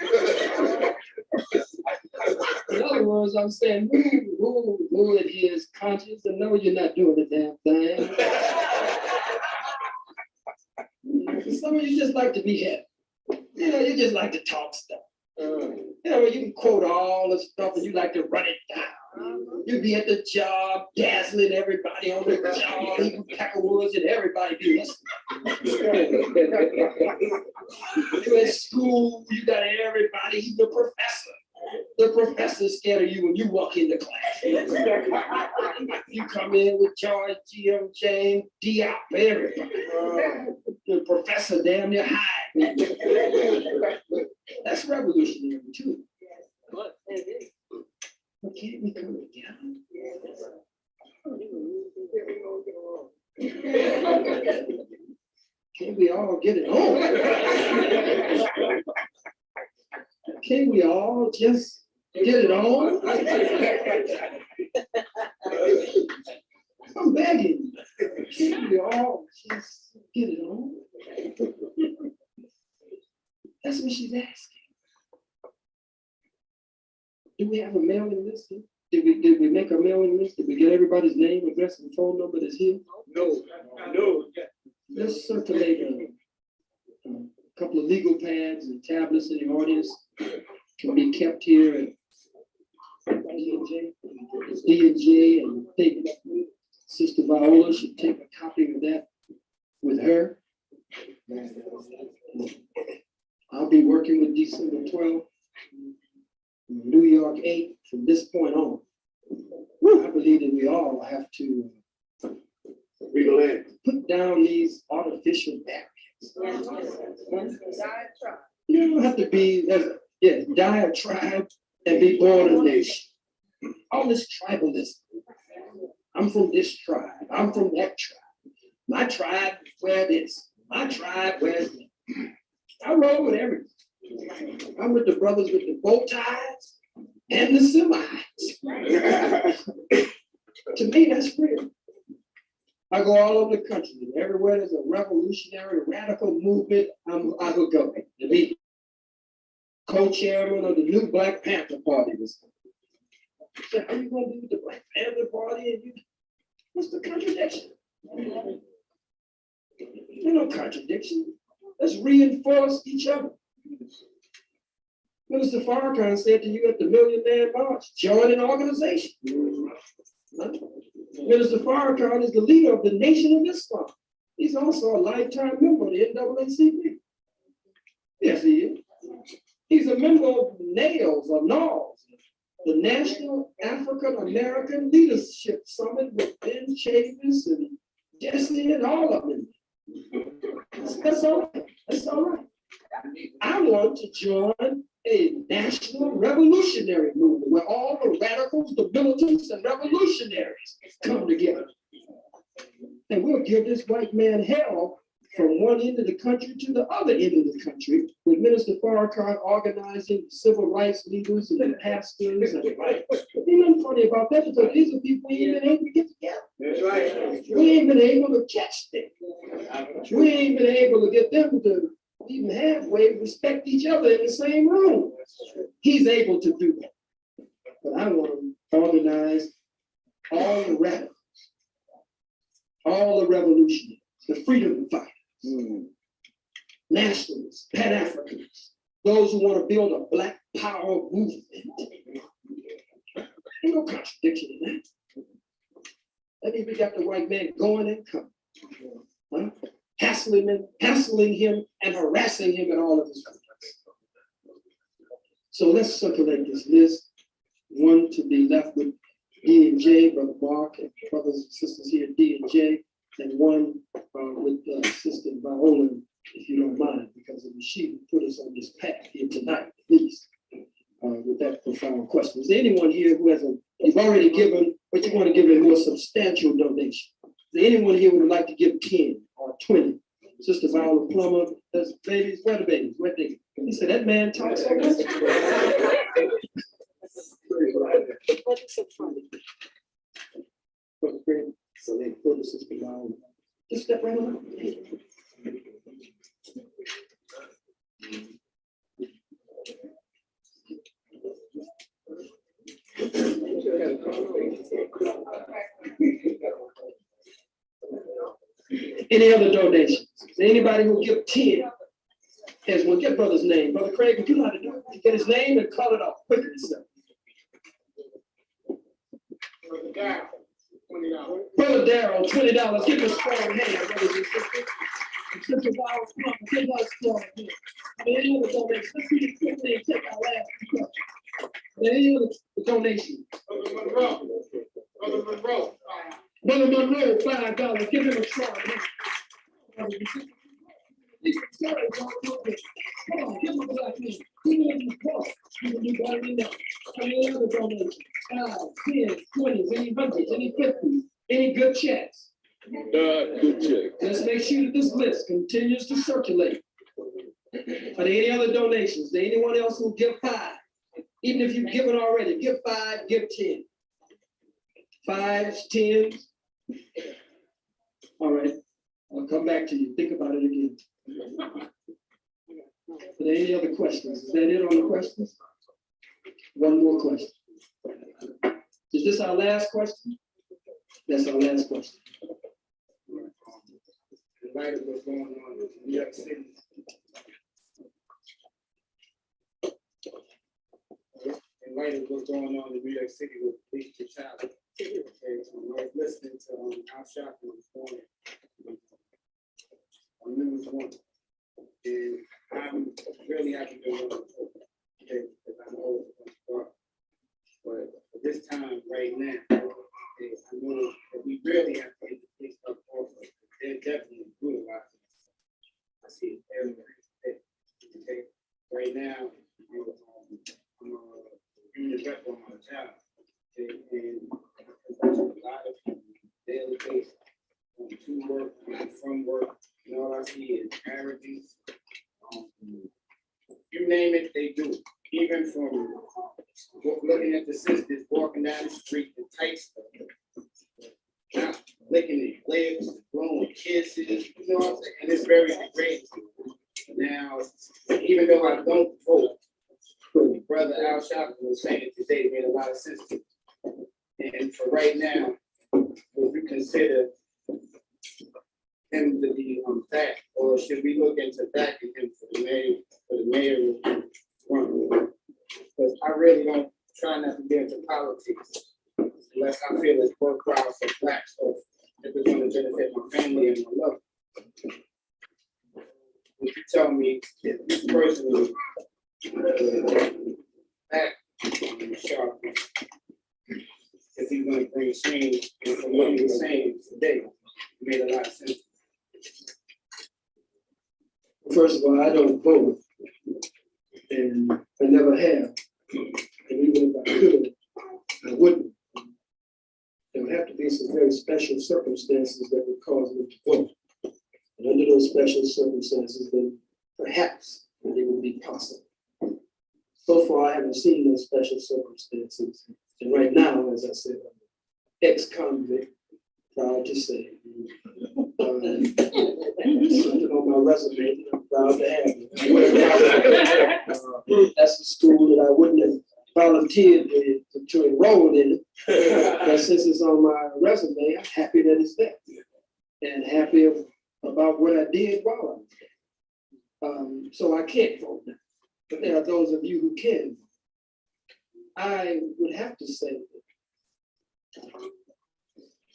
In other words, I'm saying who it is conscious and know you're not doing the damn thing. Some of you just like to be happy. You know, you just like to talk stuff. You know, you can quote all the stuff and you like to run it down. You be at the job, dazzling everybody on the job, eating peckerwoods, and everybody be listening. You at school, you got everybody, even the professor. The professor's scared of you when you walk into class. You come in with George, G.M. James, Diop, everybody. The professor damn near hide. That's revolutionary too. But can't we come together? Can't we all get it on? Can't we all just get it on? I'm begging. Can't we all just get it on? That's what she's asking. Do we have a mailing list? Did we make a mailing list? Did we get everybody's name, address, and phone number that's here? No. Let's circulate a couple of legal pads and tablets in the audience. Can be kept here at D&J, and I think Sister Viola should take a copy of that with her. I'll be working with December 12th, New York 8 from this point on. I believe that we all have to put down these artificial barriers. You don't have to be, die a tribe and be born a nation. All this tribalism. I'm from this tribe. I'm from that tribe. My tribe wear this. My tribe wears that. I roll with everything. I'm with the brothers with the bow ties and the semis. To me, that's real. I go all over the country. Everywhere there's a revolutionary, radical movement, I will go. To be co-chairman of the new Black Panther Party this time. So how you gonna do with the Black Panther Party and you? What's the contradiction? There's no contradiction. Let's reinforce each other. Minister Farrakhan said to you at the Million Man March, join an organization. Minister Farrakhan is the leader of the Nation of Islam. He's also a lifetime member of the NAACP. Yes, he is. He's a member of NAILS or NALS, the National African American Leadership Summit with Ben Chavis and Jesse and all of them. That's all right. That's all right. I want to join a national revolutionary movement where all the radicals, the militants, and revolutionaries come together. And we'll give this white man hell from one end of the country to the other end of the country, with Minister Farrakhan organizing civil rights leaders and pastors. And there's nothing funny about that because these are people we ain't been able to get together. That's right. We ain't been able to catch them. We ain't been able to get them to even halfway respect each other in the same room. He's able to do that. But I want to organize all the radicals, all the revolutionaries, the freedom fighters, nationalists, Pan-Africans, those who want to build a Black power movement. Ain't no contradiction in that. That means we got the white man going and coming. Huh? Hassling him and harassing him in all of his countries. So let's circulate this list. One to be left with D&J, Brother Mark, and brothers and sisters here at D&J, and one with Sister Viola, if you don't mind, because it was she who put us on this path here tonight, at least, with that profound question. Is there anyone here who has you've already given, but you want to give a more substantial donation? Is there anyone here who would like to give 10 or 20? Sister Viola Plummer, there's babies, where the babies? Where they? He said, that man talks so much. So they put the Sister Viola. Just step right on. Any other donations? Is there anybody who will give 10? Here's one. Get brother's name. Brother Craig, would you know how to do it? Get his name and call it off quicker than so. Brother Darrell, $20. Give him a strong hand, brothers and sisters. Sister Viola, give us a strong hand. Any other donations? Let's read it quickly and take our last question. Any other donation? Brother Monroe, $5. Give him a strong hand. Come on, give him a black man. Give him a cross. Give him a black man. Any other donation? 5, 10, 20, any hundreds, any 50s, any good checks. Good check. Let's make sure that this list continues to circulate. Are there any other donations? Is there anyone else who will give 5? Even if you've given already, give 5, give 10. 5s, 10s. All right, I'll come back to you. Think about it again. Are there any other questions? Is that it on the questions? One more question. Is this our last question? That's our last question. In light of what's going on in New York City, in light of what's going on in New York City with police brutality, I was listening to our shopping this morning on News 1, and I'm really happy to know because I'm always going to start. But for this time right now, I know that we really have to get the police up off of it. They're definitely brutalizing us. I see it every day. Okay. Right now, I'm a union rep on my job. Okay. And a lot of people daily basis on 2 work, 2 from work, and all I see is arrogance. You name it, they do it. Even from looking at the sisters walking down the street, the tight stuff. Not licking their lips, blowing kisses, you know what I'm saying? And it's very degrading. Now, even though I don't vote, Brother Al Sharpton was saying today made a lot of sense to me. And for right now, would you consider him to be back, or should we look into backing him for the mayor run? Because I really don't try not to get into politics unless I feel it's worthwhile for blacks, or if it's going to benefit my family and my love. Would you tell me if you personally back Sharp, if he's going to bring change, and from what he was saying today, it made a lot of sense. First of all, I don't vote, and I never have. And even if I could, I wouldn't. There would have to be some very special circumstances that would cause me to vote. And under those special circumstances, then perhaps it would be possible. So far, I haven't seen those special circumstances. And right now, as I said, I'm an ex-convict, proud to say. Something on my resume, I'm proud to have it. That's a school that I wouldn't have volunteered to enroll in. But since it's on my resume, I'm happy that it's there. And happy about what I did while I was there. So I can't vote now. But there are those of you who can. I would have to say that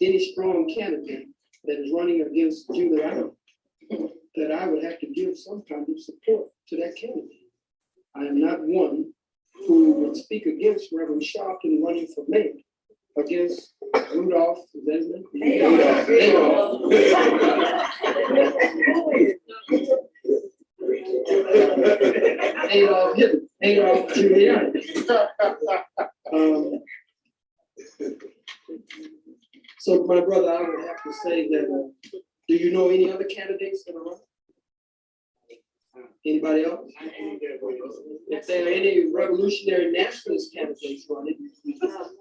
any strong candidate that is running against Giuliani, that I would have to give some kind of support to that candidate. I am not one who would speak against Reverend Sharpton running for mayor, against Rudolph Zedman. Adolf Giuliani. So my brother, I would have to say that, do you know any other candidates that are running? Anybody else? If there are any revolutionary nationalist candidates running,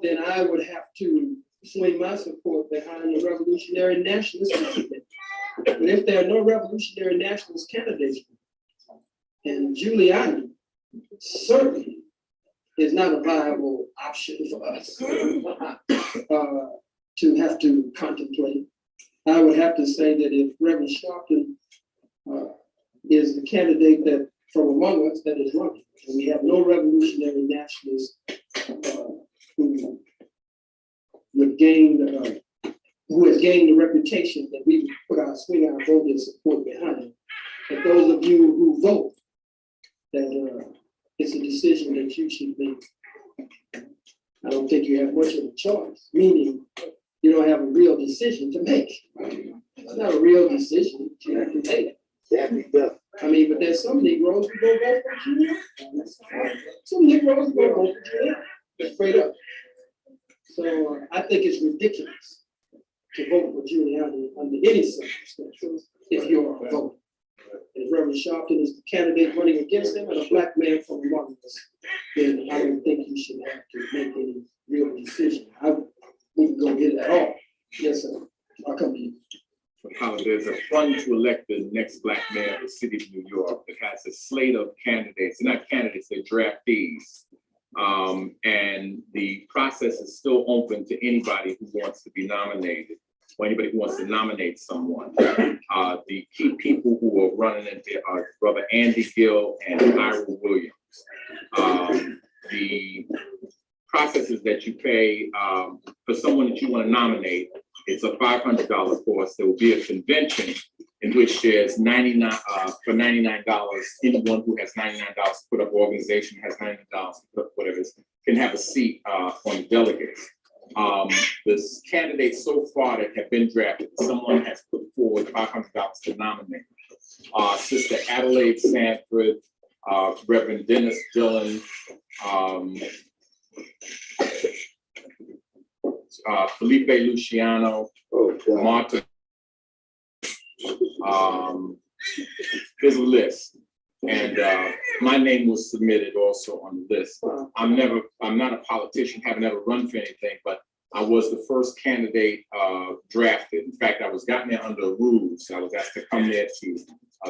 then I would have to swing my support behind the revolutionary nationalist candidate. But if there are no revolutionary nationalist candidates, and Giuliani certainly is not a viable option for us to have to contemplate, I would have to say that if Reverend Sharpton is the candidate that from among us that is running, and we have no revolutionary nationalists who would gain, who has gained the reputation that we put our swing our vote and support behind. And those of you who vote, that it's a decision that you should make. I don't think you have much of a choice, meaning you don't have a real decision to make. It's not a real decision that you have to make. I mean, but there's some Negroes who don't vote for Giuliani. Some Negroes don't vote for Giuliani, straight up. So I think it's ridiculous to vote for Giuliani under any circumstances if you're a voter. If Reverend Sharpton is the candidate running against him and a black man from among us, then I don't think you should have to make any real decision. I wouldn't go get it at all. Yes, sir. I'll come to you. How there's a fund to elect the next black mayor of the city of New York that has a slate of candidates. They're not candidates, they're draftees. And the process is still open to anybody who wants to be nominated, or anybody who wants to nominate someone. The key people who are running it are Brother Andy Gill and Ira Williams. The process is that you pay for someone that you want to nominate. It's a $500 cost. There will be a convention in which there's $99 for $99. Anyone who has $99 to put up, organization has $99 to put up, whatever it is, can have a seat on the delegates. The candidates so far that have been drafted, someone has put forward $500 to nominate. Sister Adelaide Sanford, Reverend Dennis Dillon, Felipe Luciano, Martha there's a list. And my name was submitted also on the list. I'm not a politician, haven't ever run for anything, but I was the first candidate drafted. In fact, I was gotten there under rules. I was asked to come there to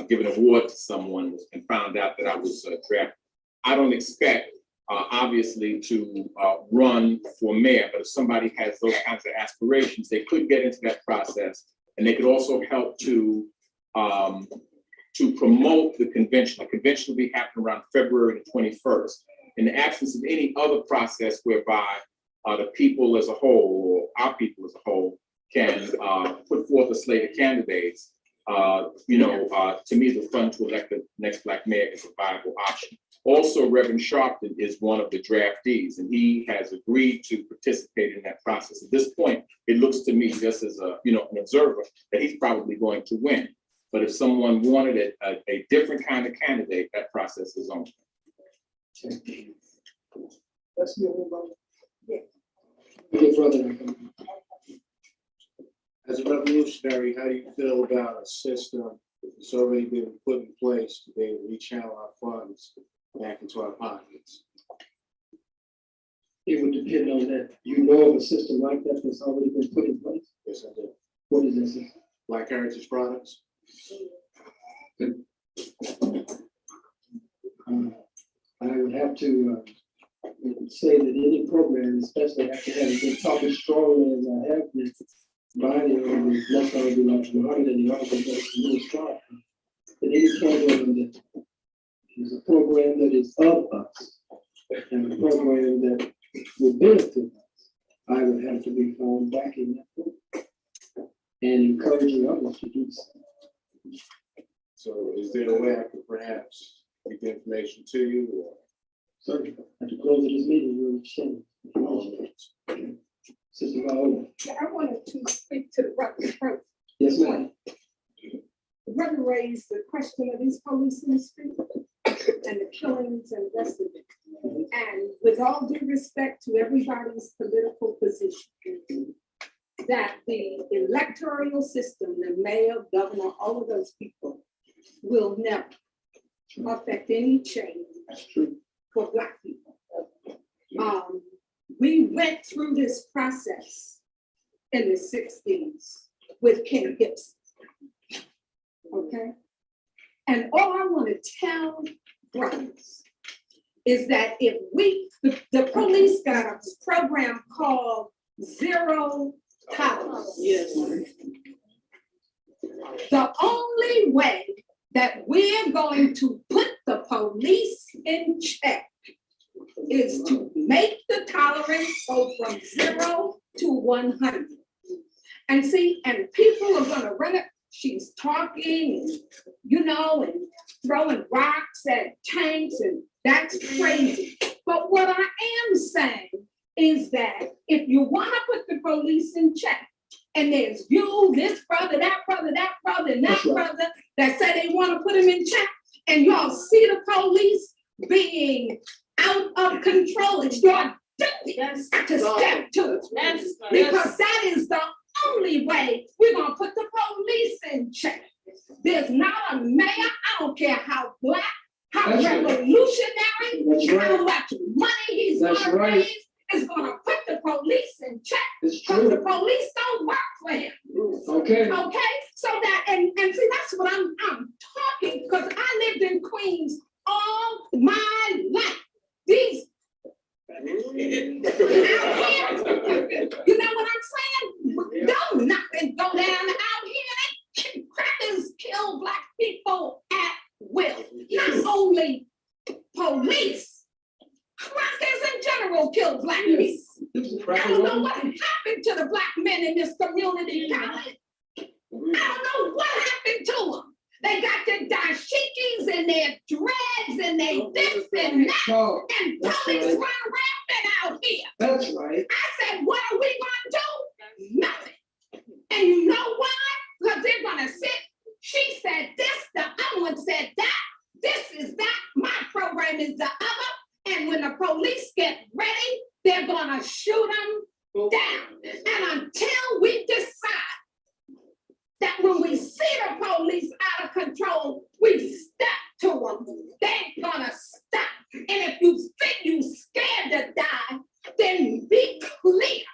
give an award to someone and found out that I was drafted. I don't expect, obviously, to run for mayor, but if somebody has those kinds of aspirations, they could get into that process, and they could also help to promote the convention. The convention will be happening around February the 21st. In the absence of any other process whereby the people as a whole, or our people as a whole, can put forth a slate of candidates, to me, the fund to elect the next Black mayor is a viable option. Also, Reverend Sharpton is one of the draftees, and he has agreed to participate in that process. At this point, it looks to me, just as an observer, that he's probably going to win. But if someone wanted a different kind of candidate, that process is on. That's the only one. Yeah, brother. As a revolutionary, how do you feel about a system that's already been put in place to be able to rechannel our funds back into our pockets? It would depend on that. You know of a system like that that's already been put in place? Yes, I do. What is that system? Black Heritage Products. I would have to say that any program, especially after having been talking strongly as I have been, body is not going to be much harder than the other, but it's a little strong. But any program that is a program that is of us and a program that will benefit us, I would have to be found back in that program and encouraging others to do so. So is there a way I could perhaps get the information to you, or? Certainly, at the close of this meeting, we'll exchange. Sister Viola. I wanted to speak to the brother first. Yes, ma'am. The brother raised the question of these police in the street and the killings and the rest of it. And with all due respect to everybody's political position, that the electoral system, the mayor, governor, all of those people will never affect any change for Black people. We went through this process in the 60s with Ken Gibson. Okay? And all I want to tell brothers is that if the police got a program called Zero Tolerance. Yes. The only way that we're going to put the police in check is to make the tolerance go from 0 to 100. And see, and people are gonna run it. She's talking, and throwing rocks at tanks, and that's crazy. But what I am saying is that if you wanna put the police in check, and there's you, this brother, that brother, that brother, and that brother that say they wanna put him in check, and y'all see the police being out of control, it's your duty to step to it. Because that is the only way we're gonna put the police in check. There's not a mayor, I don't care how Black, how revolutionary, how much money he's gonna raise, is gonna put the police in check. Because the police don't work for him. Okay. Okay, so that, and see, that's what I'm talking, because I lived in Queens all my life. These, you know what I'm saying? Don't nothing go down out here. Crackers kill Black people at will. Not only police, crackers in general kill Black people. I don't know what happened to the Black men in this community, Colin. I don't know what happened to them. They got their dashikis and their dreads and they this and that. And police run rampant out here. That's right. I said, what are we gonna do? Nothing. And you know why? Because they're gonna sit. She said this, the other one said that. This is that. My program is the other. And when the police get ready, they're gonna shoot them down. And until we decide that when we see the police out of control, we step to them. They ain't gonna stop. And if you think you scared to die, then be clear.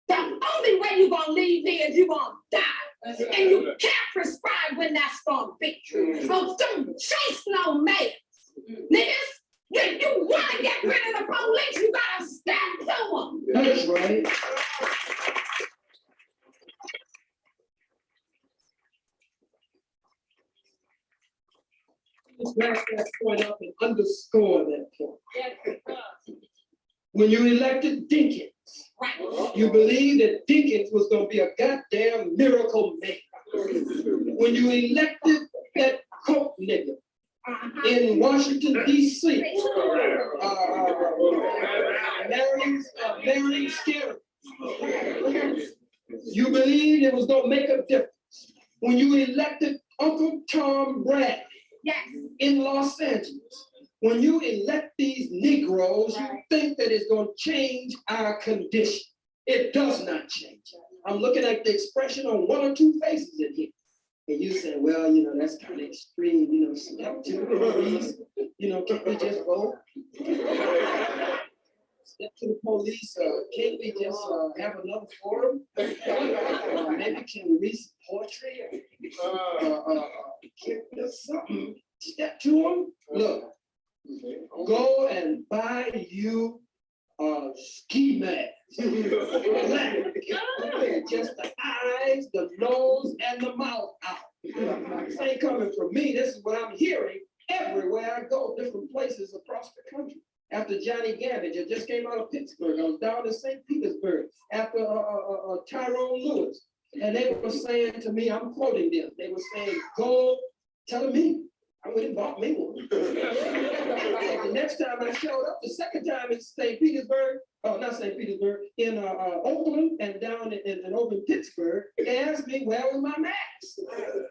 The only way you're gonna leave here is you're gonna die. And you can't prescribe when that's gonna be. So don't chase no man. Niggas, you wanna get rid of the police, you gotta step to them. That's right. Let's back that point up and underscore that point. When you elected Dinkins, you believed that Dinkins was gonna be a goddamn miracle man. When you elected that Coke nigga in Washington, D.C., Larry Scary, you believed it was gonna make a difference. When you elected Uncle Tom Bradley in Los Angeles, when you elect these Negroes, you think that it's going to change our condition. It does not change. I'm looking at the expression on one or two faces in here. And you say, well, you know, that's kind of extreme, you know, step to the police, you know, can't we just vote? Step to the police, can't we just have another forum? Maybe can we read some poetry? Can't we something? Step to them, look. Go and buy you a ski mask. Just the eyes, the nose, and the mouth out. This ain't coming from me. This is what I'm hearing everywhere I go, different places across the country. After Johnny Gavage, it just came out of Pittsburgh. I was down in St. Petersburg after Tyrone Lewis. And they were saying to me, I'm quoting them, they were saying, go, telling me, I went and bought me one. The next time I showed up, the second time in St. Petersburg, not St. Petersburg, in Oakland and down in over in Pittsburgh, they asked me where was my mask.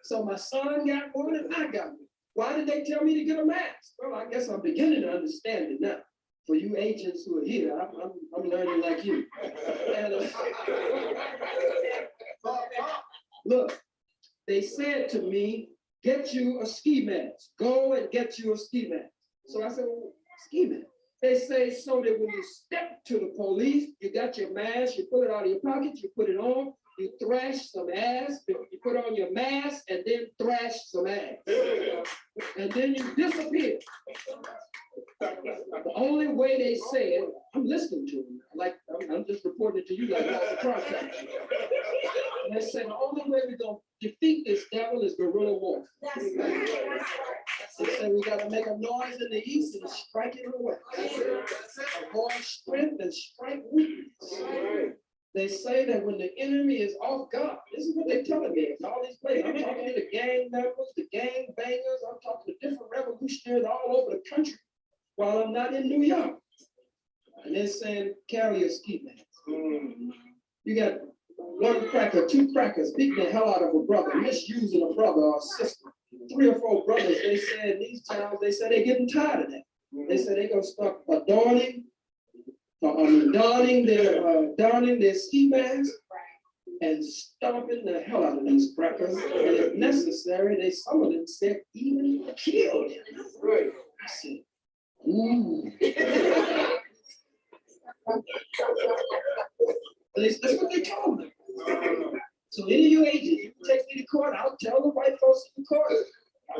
So my son got one and I got one. Why did they tell me to get a mask? Well, I guess I'm beginning to understand it now. For you agents who are here, I'm learning like you. And, look, they said to me, get you a ski mask. Go and get you a ski mask. So I said, well, ski mask. They say so that when you step to the police, you got your mask, you pull it out of your pocket, you put it on, you thrash some ass, you put on your mask, and then thrash some ass. And then you disappear. The only way they say it, I'm listening to them. Like I'm just reporting it to you like Walter Cronkite. And they say the only way we're gonna defeat this devil is guerrilla warfare. They say we gotta make a noise in the east and strike it away. Avoid strength and strike weakness. They say that when the enemy is off guard, this is what they're telling me. It's all these places. I'm talking to the gang members, the gang bangers. I'm talking to different revolutionaries all over the country while I'm not in New York. And they're saying, carry your ski mask. You got one cracker, two crackers beating the hell out of a brother, misusing a brother or a sister. 3 or 4 brothers, they said in these towns, they said they're getting tired of that. They said they're gonna start donning their ski masks and stomping the hell out of these crackers. And if necessary, some of them said even kill them. I said, ooh. That's what they told me. So any of you agents, you take me to court, I'll tell the white folks in the court. It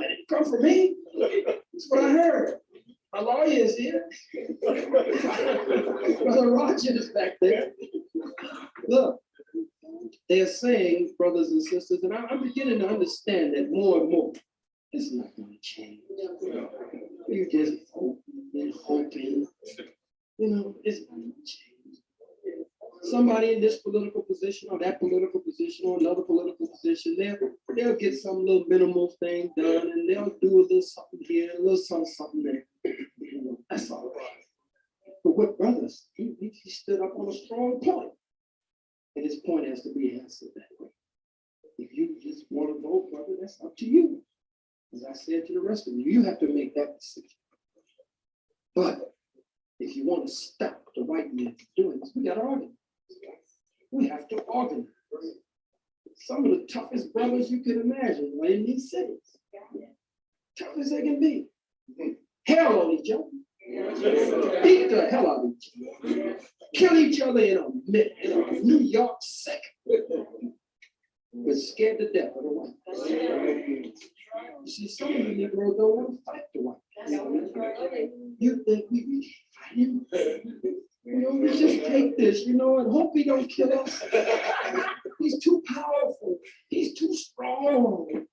didn't come from me. That's what I heard. My lawyer is here. Brother Roger is back there. Look, they're saying, brothers and sisters, and I'm beginning to understand that more and more. It's not going to change. You just hoping, you know, it's not going to change. Somebody in this political position or that political position or another political position, they'll get some little minimal thing done and they'll do a little something here, a little something there. That's all right. But what brothers, he stood up on a strong point. And his point has to be answered that way. If you just want to vote, brother, that's up to you. As I said to the rest of you, you have to make that decision. But if you want to stop the white man from doing this, we got to organize. We have to organize. some of the toughest brothers you can imagine are in these cities. Tough as they can be. Hell on each other. Beat the hell out of each other. Kill each other in a minute, in a New York second. But scared to death of the white. You see, some of the Negroes don't want to fight the white. You think we can't fight him? You know, we just take this, you know, and hope he don't kill us. He's too powerful. He's too strong.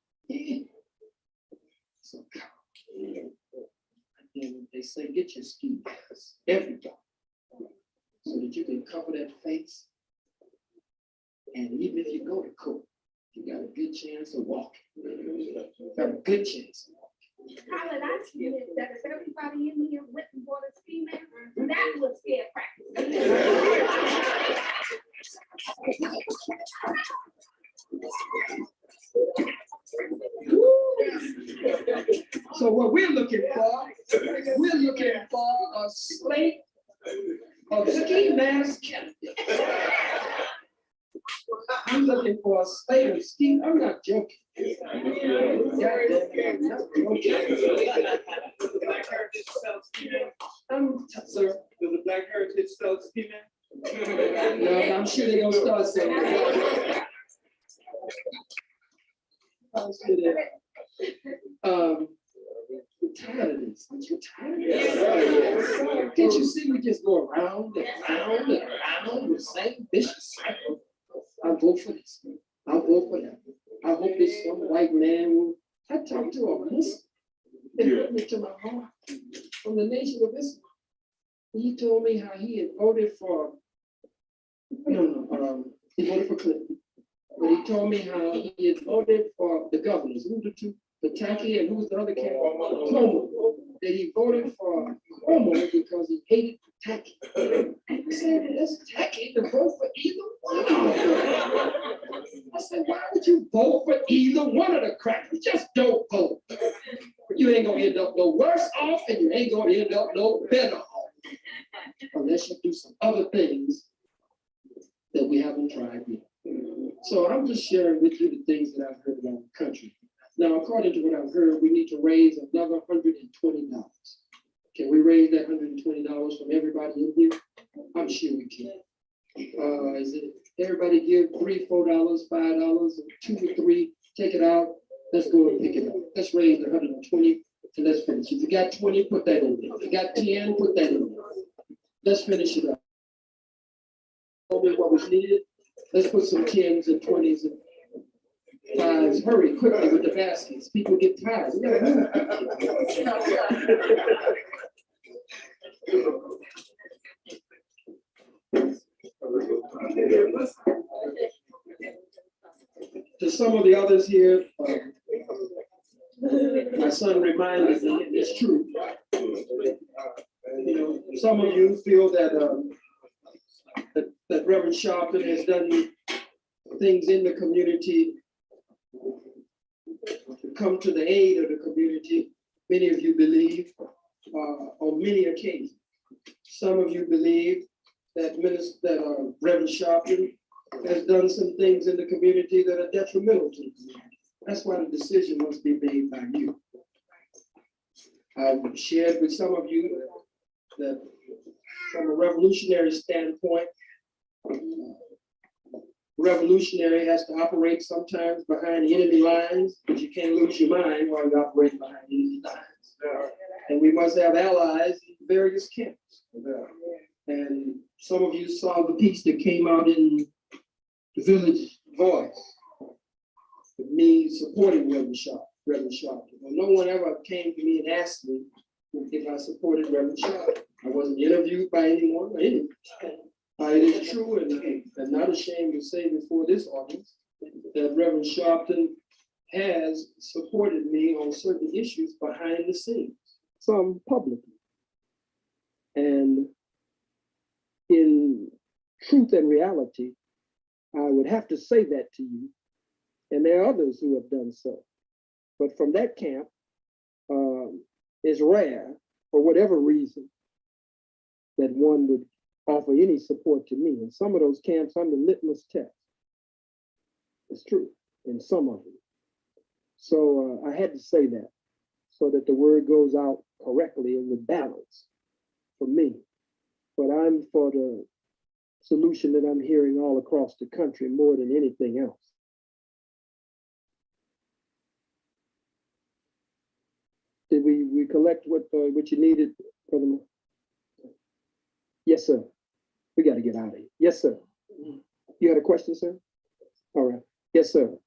So, and they say, get your ski mask, everybody, so that you can cover that face. And even if you go to court, you got a good chance of walking. Got a good chance of walking. Colin, I submit that if everybody in here went and bought a ski mask, that would scare practice. So what we're looking for a slate of ski mask candidates. I'm looking for a slate of ski. I'm not joking. I'm not joking. Sir. Does the Black Heritage sell ski mask? No, I'm sure they're gonna start saying that. I'm sure I'm tired of this. Aren't you tired of this? Can't you see we just go around and around and around the same vicious cycle? I'll vote for this. I'll vote for that. I hope this some white man will. I talked to a Muslim. It hurt me to my heart from the Nation of Islam. He told me how he had voted for, he voted for Clinton. But he told me how he had voted for the governors. Who were the two? Pataki, and who was the other candidate? Cuomo. That he voted for Cuomo because he hated Pataki. I said, that's tacky to vote for either one of them. I said, why would you vote for either one of the crackers? Just don't vote. You ain't gonna end up no worse off, and you ain't gonna end up no better off. Unless you do some other things that we haven't tried yet. So I'm just sharing with you the things that I've heard around the country. Now, according to what I've heard, we need to raise another $120. Can we raise that $120 from everybody in here? I'm sure we can. Is it everybody give $3, $4, $5, or 2 or 3? Take it out. Let's go and pick it up. Let's raise the 120 and let's finish. If you got 20, put that in there. If you got 10, put that in there. Let's finish it up. Told me what was needed. Let's put some 10s and 20s and 5s. Hurry quickly with the baskets. People get tired. To some of the others here, my son reminded me, and it's true. You know, some of you feel that that Reverend Sharpton has done things in the community to come to the aid of the community. Many of you believe on many occasions. Some of you believe that Reverend Sharpton has done some things in the community that are detrimental to the community. That's why the decision must be made by you. I've shared with some of you that from a revolutionary standpoint, revolutionary has to operate sometimes behind enemy lines, but you can't lose your mind while you operate behind enemy lines. And we must have allies in various camps. And some of you saw the piece that came out in the Village Voice, with me supporting Reverend Sharpton. Well, no one ever came to me and asked me if I supported Reverend Sharpton. I wasn't interviewed by anyone or anything. It is true, and I'm not ashamed to say before this audience that Reverend Sharpton has supported me on certain issues behind the scenes, some publicly. And in truth and reality, I would have to say that to you, and there are others who have done so. But from that camp, it's rare, for whatever reason, that one would offer any support to me. And some of those camps, I'm the litmus test. It's true in some of it. So I had to say that so that the word goes out correctly and with balance for me. But I'm for the solution that I'm hearing all across the country more than anything else. Did we collect what you needed, Brother? Yes, sir. We got to get out of here. Yes, sir. You had a question, sir? All right. Yes, sir.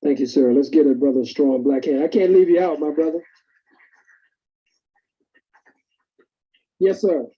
Thank you, sir. Let's get a brother strong black hand. I can't leave you out, my brother. Yes, sir.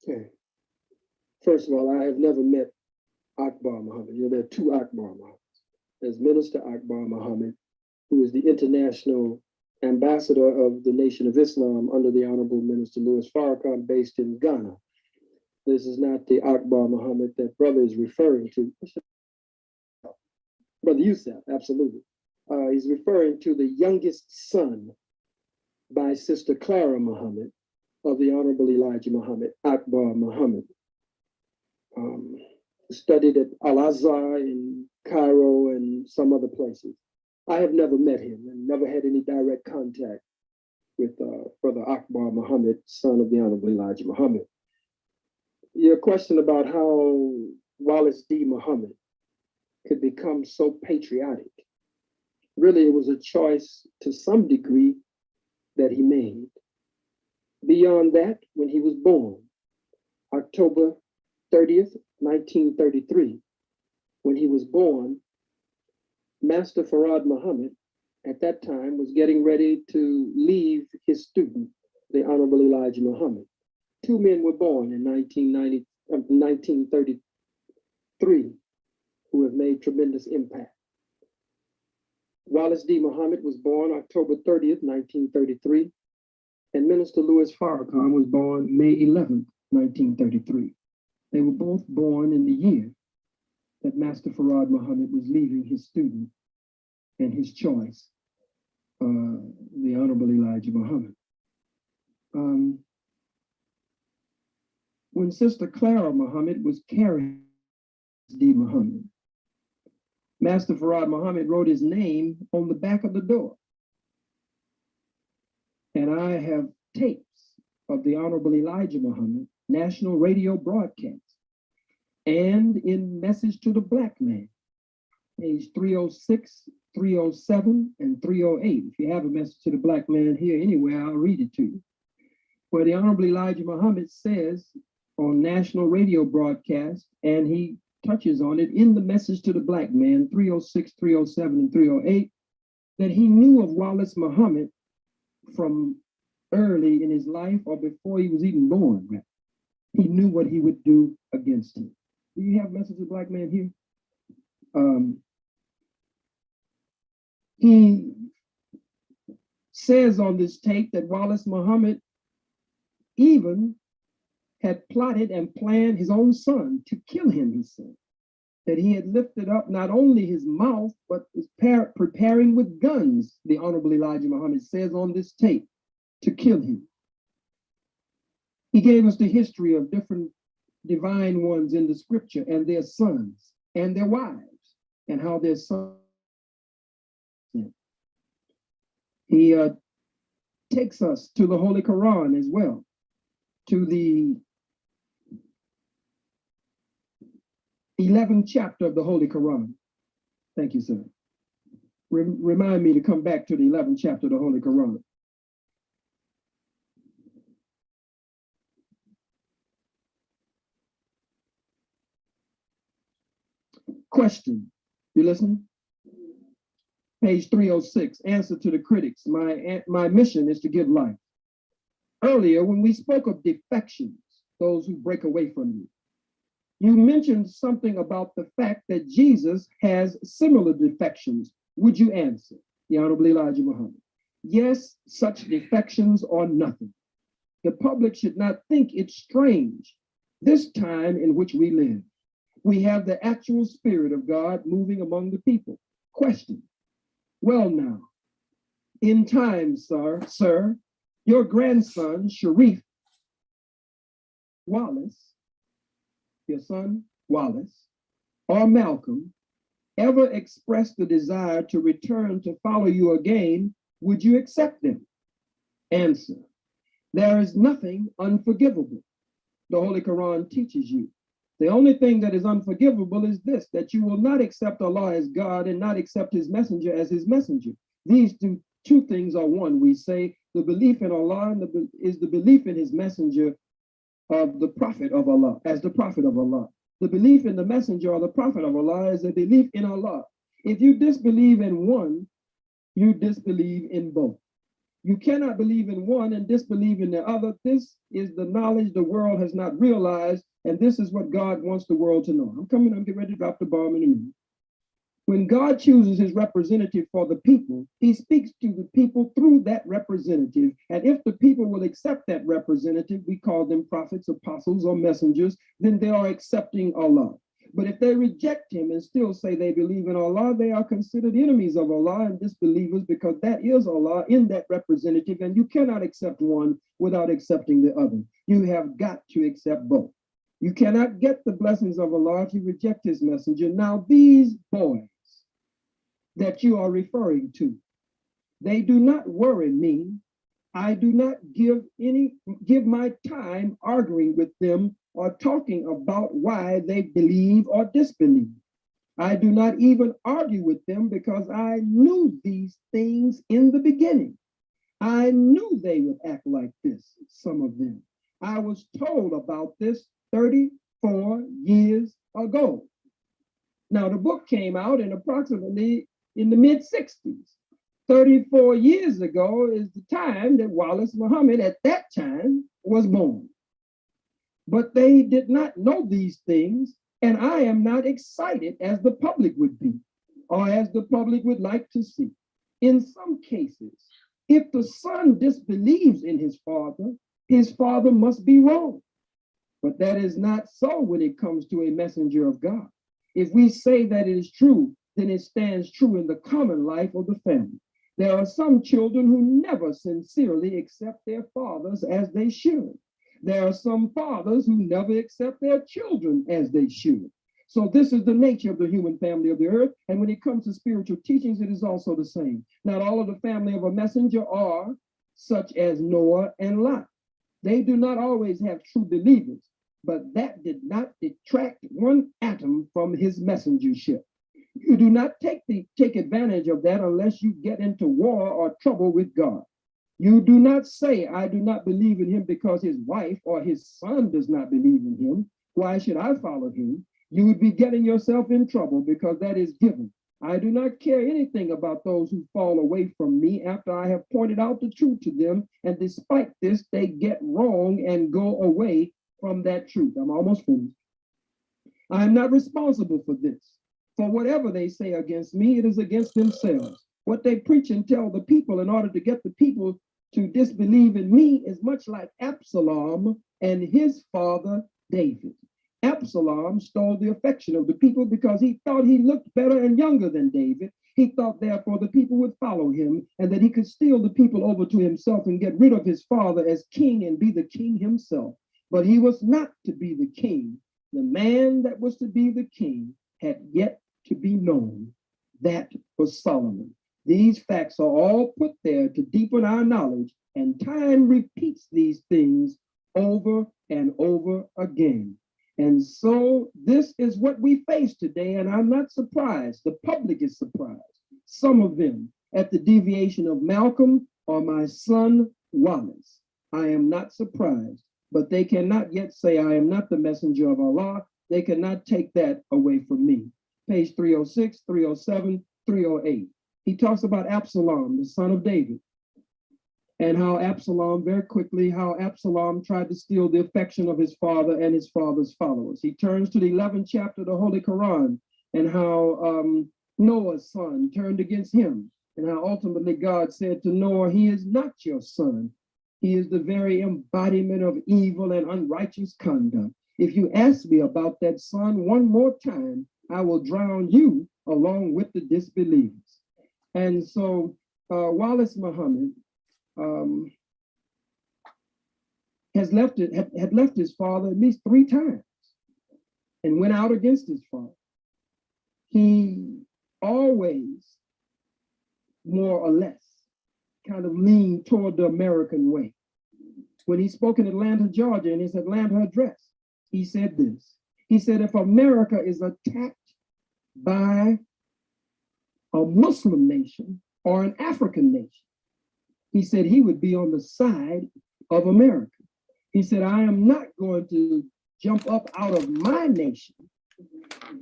Okay. First of all, I have never met Akbar Muhammad. You know, there are two Akbar Muhammads. There's Minister Akbar Muhammad, who is the international ambassador of the Nation of Islam under the Honorable Minister Louis Farrakhan, based in Ghana. This is not the Akbar Muhammad that brother is referring to. Brother Yusuf, absolutely. He's referring to the youngest son by Sister Clara Muhammad of the Honorable Elijah Muhammad, Akbar Muhammad. Studied at Al-Azhar in Cairo and some other places. I have never met him and never had any direct contact with Brother Akbar Muhammad, son of the Honorable Elijah Muhammad. Your question about how Wallace D. Muhammad could become so patriotic, really it was a choice to some degree that he made. Beyond that, when he was born, October 30th, 1933, when he was born, Master Farad Muhammad, at that time, was getting ready to leave his student, the Honorable Elijah Muhammad. Two men were born in 1933 who have made tremendous impact. Wallace D. Muhammad was born October 30th, 1933, and Minister Louis Farrakhan was born May 11th, 1933. They were both born in the year that Master Farad Muhammad was leaving his student and his choice, the Honorable Elijah Muhammad. When Sister Clara Muhammad was carrying D. Muhammad, Master Farad Muhammad wrote his name on the back of the door. And I have tapes of the Honorable Elijah Muhammad national radio broadcast and in Message to the Black Man, page 306, 307, and 308. If you have a message to the Black Man here anywhere, I'll read it to you. Where the Honorable Elijah Muhammad says on national radio broadcast, and he touches on it in the Message to the Black Man, 306, 307, and 308, that he knew of Wallace Muhammad from early in his life or before he was even born. Right? He knew what he would do against him. Do you have Message to the Black Man here? He says on this tape that Wallace Muhammad even had plotted and planned his own son to kill him, he said. That he had lifted up not only his mouth, but was preparing with guns, the Honorable Elijah Muhammad says on this tape, to kill him. He gave us the history of different divine ones in the scripture and their sons and their wives and how their sons. He takes us to the Holy Quran as well, to the 11th chapter of the Holy Quran. Thank you, sir. Remind me to come back to the 11th chapter of the Holy Quran. Question. You listening? Page 306, answer to the critics. My mission is to give life. Earlier, when we spoke of defections, those who break away from you, you mentioned something about the fact that Jesus has similar defections. Would you answer? The Honorable Elijah Muhammad. Yes, such defections are nothing. The public should not think it's strange. This time in which we live, we have the actual Spirit of God moving among the people. Question. Well now, in time, sir, your grandson, Sharif Wallace, your son, Wallace, or Malcolm, ever expressed the desire to return to follow you again, would you accept them? Answer. There is nothing unforgivable. The Holy Quran teaches you. The only thing that is unforgivable is this, that you will not accept Allah as God and not accept his messenger as his messenger. These two things are one. We say the belief in Allah is the belief in his messenger of the prophet of Allah, as the prophet of Allah. The belief in the messenger or the prophet of Allah is a belief in Allah. If you disbelieve in one, you disbelieve in both. You cannot believe in one and disbelieve in the other. This is the knowledge the world has not realized, and this is what God wants the world to know. I'm getting ready to drop the bomb in a minute. When God chooses his representative for the people, he speaks to the people through that representative. And if the people will accept that representative, we call them prophets, apostles, or messengers, then they are accepting Allah. But if they reject him and still say they believe in Allah, they are considered enemies of Allah and disbelievers, because that is Allah in that representative, and you cannot accept one without accepting the other. You have got to accept both. You cannot get the blessings of Allah if you reject his messenger. Now, these boys that you are referring to, they do not worry me. I do not give my time arguing with them or talking about why they believe or disbelieve. I do not even argue with them because I knew these things in the beginning. I knew they would act like this, some of them. I was told about this 34 years ago. Now, the book came out approximately in the mid-60s. 34 years ago is the time that Wallace Muhammad at that time was born. But they did not know these things, and I am not excited as the public would be, or as the public would like to see. In some cases, if the son disbelieves in his father must be wrong. But that is not so when it comes to a messenger of God. If we say that it is true, then it stands true in the common life of the family. There are some children who never sincerely accept their fathers as they should. There are some fathers who never accept their children as they should. So this is the nature of the human family of the earth. And when it comes to spiritual teachings, it is also the same. Not all of the family of a messenger are such as Noah and Lot. They do not always have true believers, but that did not detract one atom from his messengership. You do not take advantage of that unless you get into war or trouble with God. You do not say, I do not believe in him because his wife or his son does not believe in him. Why should I follow him? You would be getting yourself in trouble because that is given. I do not care anything about those who fall away from me after I have pointed out the truth to them. And despite this, they get wrong and go away from that truth. I'm almost finished. I am not responsible for this. For whatever they say against me, it is against themselves. What they preach and tell the people in order to get the people to disbelieve in me is much like Absalom and his father David. Absalom stole the affection of the people because he thought he looked better and younger than David. He thought, therefore, the people would follow him and that he could steal the people over to himself and get rid of his father as king and be the king himself. But he was not to be the king. The man that was to be the king had yet to be known. That was Solomon. These facts are all put there to deepen our knowledge, and time repeats these things over and over again. And so this is what we face today, and I'm not surprised. The public is surprised. Some of them at the deviation of Malcolm or my son Wallace. I am not surprised, but they cannot yet say I am not the messenger of Allah. They cannot take that away from me. Page 306, 307, 308. He talks about Absalom, the son of David, and how Absalom, very quickly, how Absalom tried to steal the affection of his father and his father's followers. He turns to the 11th chapter of the Holy Quran and how Noah's son turned against him, and how ultimately God said to Noah, he is not your son. He is the very embodiment of evil and unrighteous conduct. If you ask me about that son one more time, I will drown you along with the disbelievers. And so Wallace Muhammad had left his father at least 3 times and went out against his father. He always, more or less, kind of leaned toward the American way. When he spoke in Atlanta, Georgia, in his Atlanta address, he said this. He said, if America is attacked by a Muslim nation or an African nation, he said he would be on the side of America. He said, I am not going to jump up out of my nation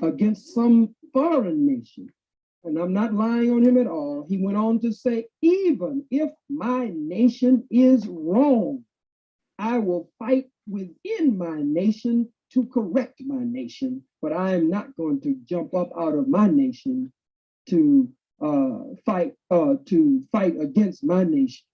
against some foreign nation. And I'm not lying on him at all. He went on to say, even if my nation is wrong, I will fight within my nation to correct my nation, but I am not going to jump up out of my nation to fight against my nation.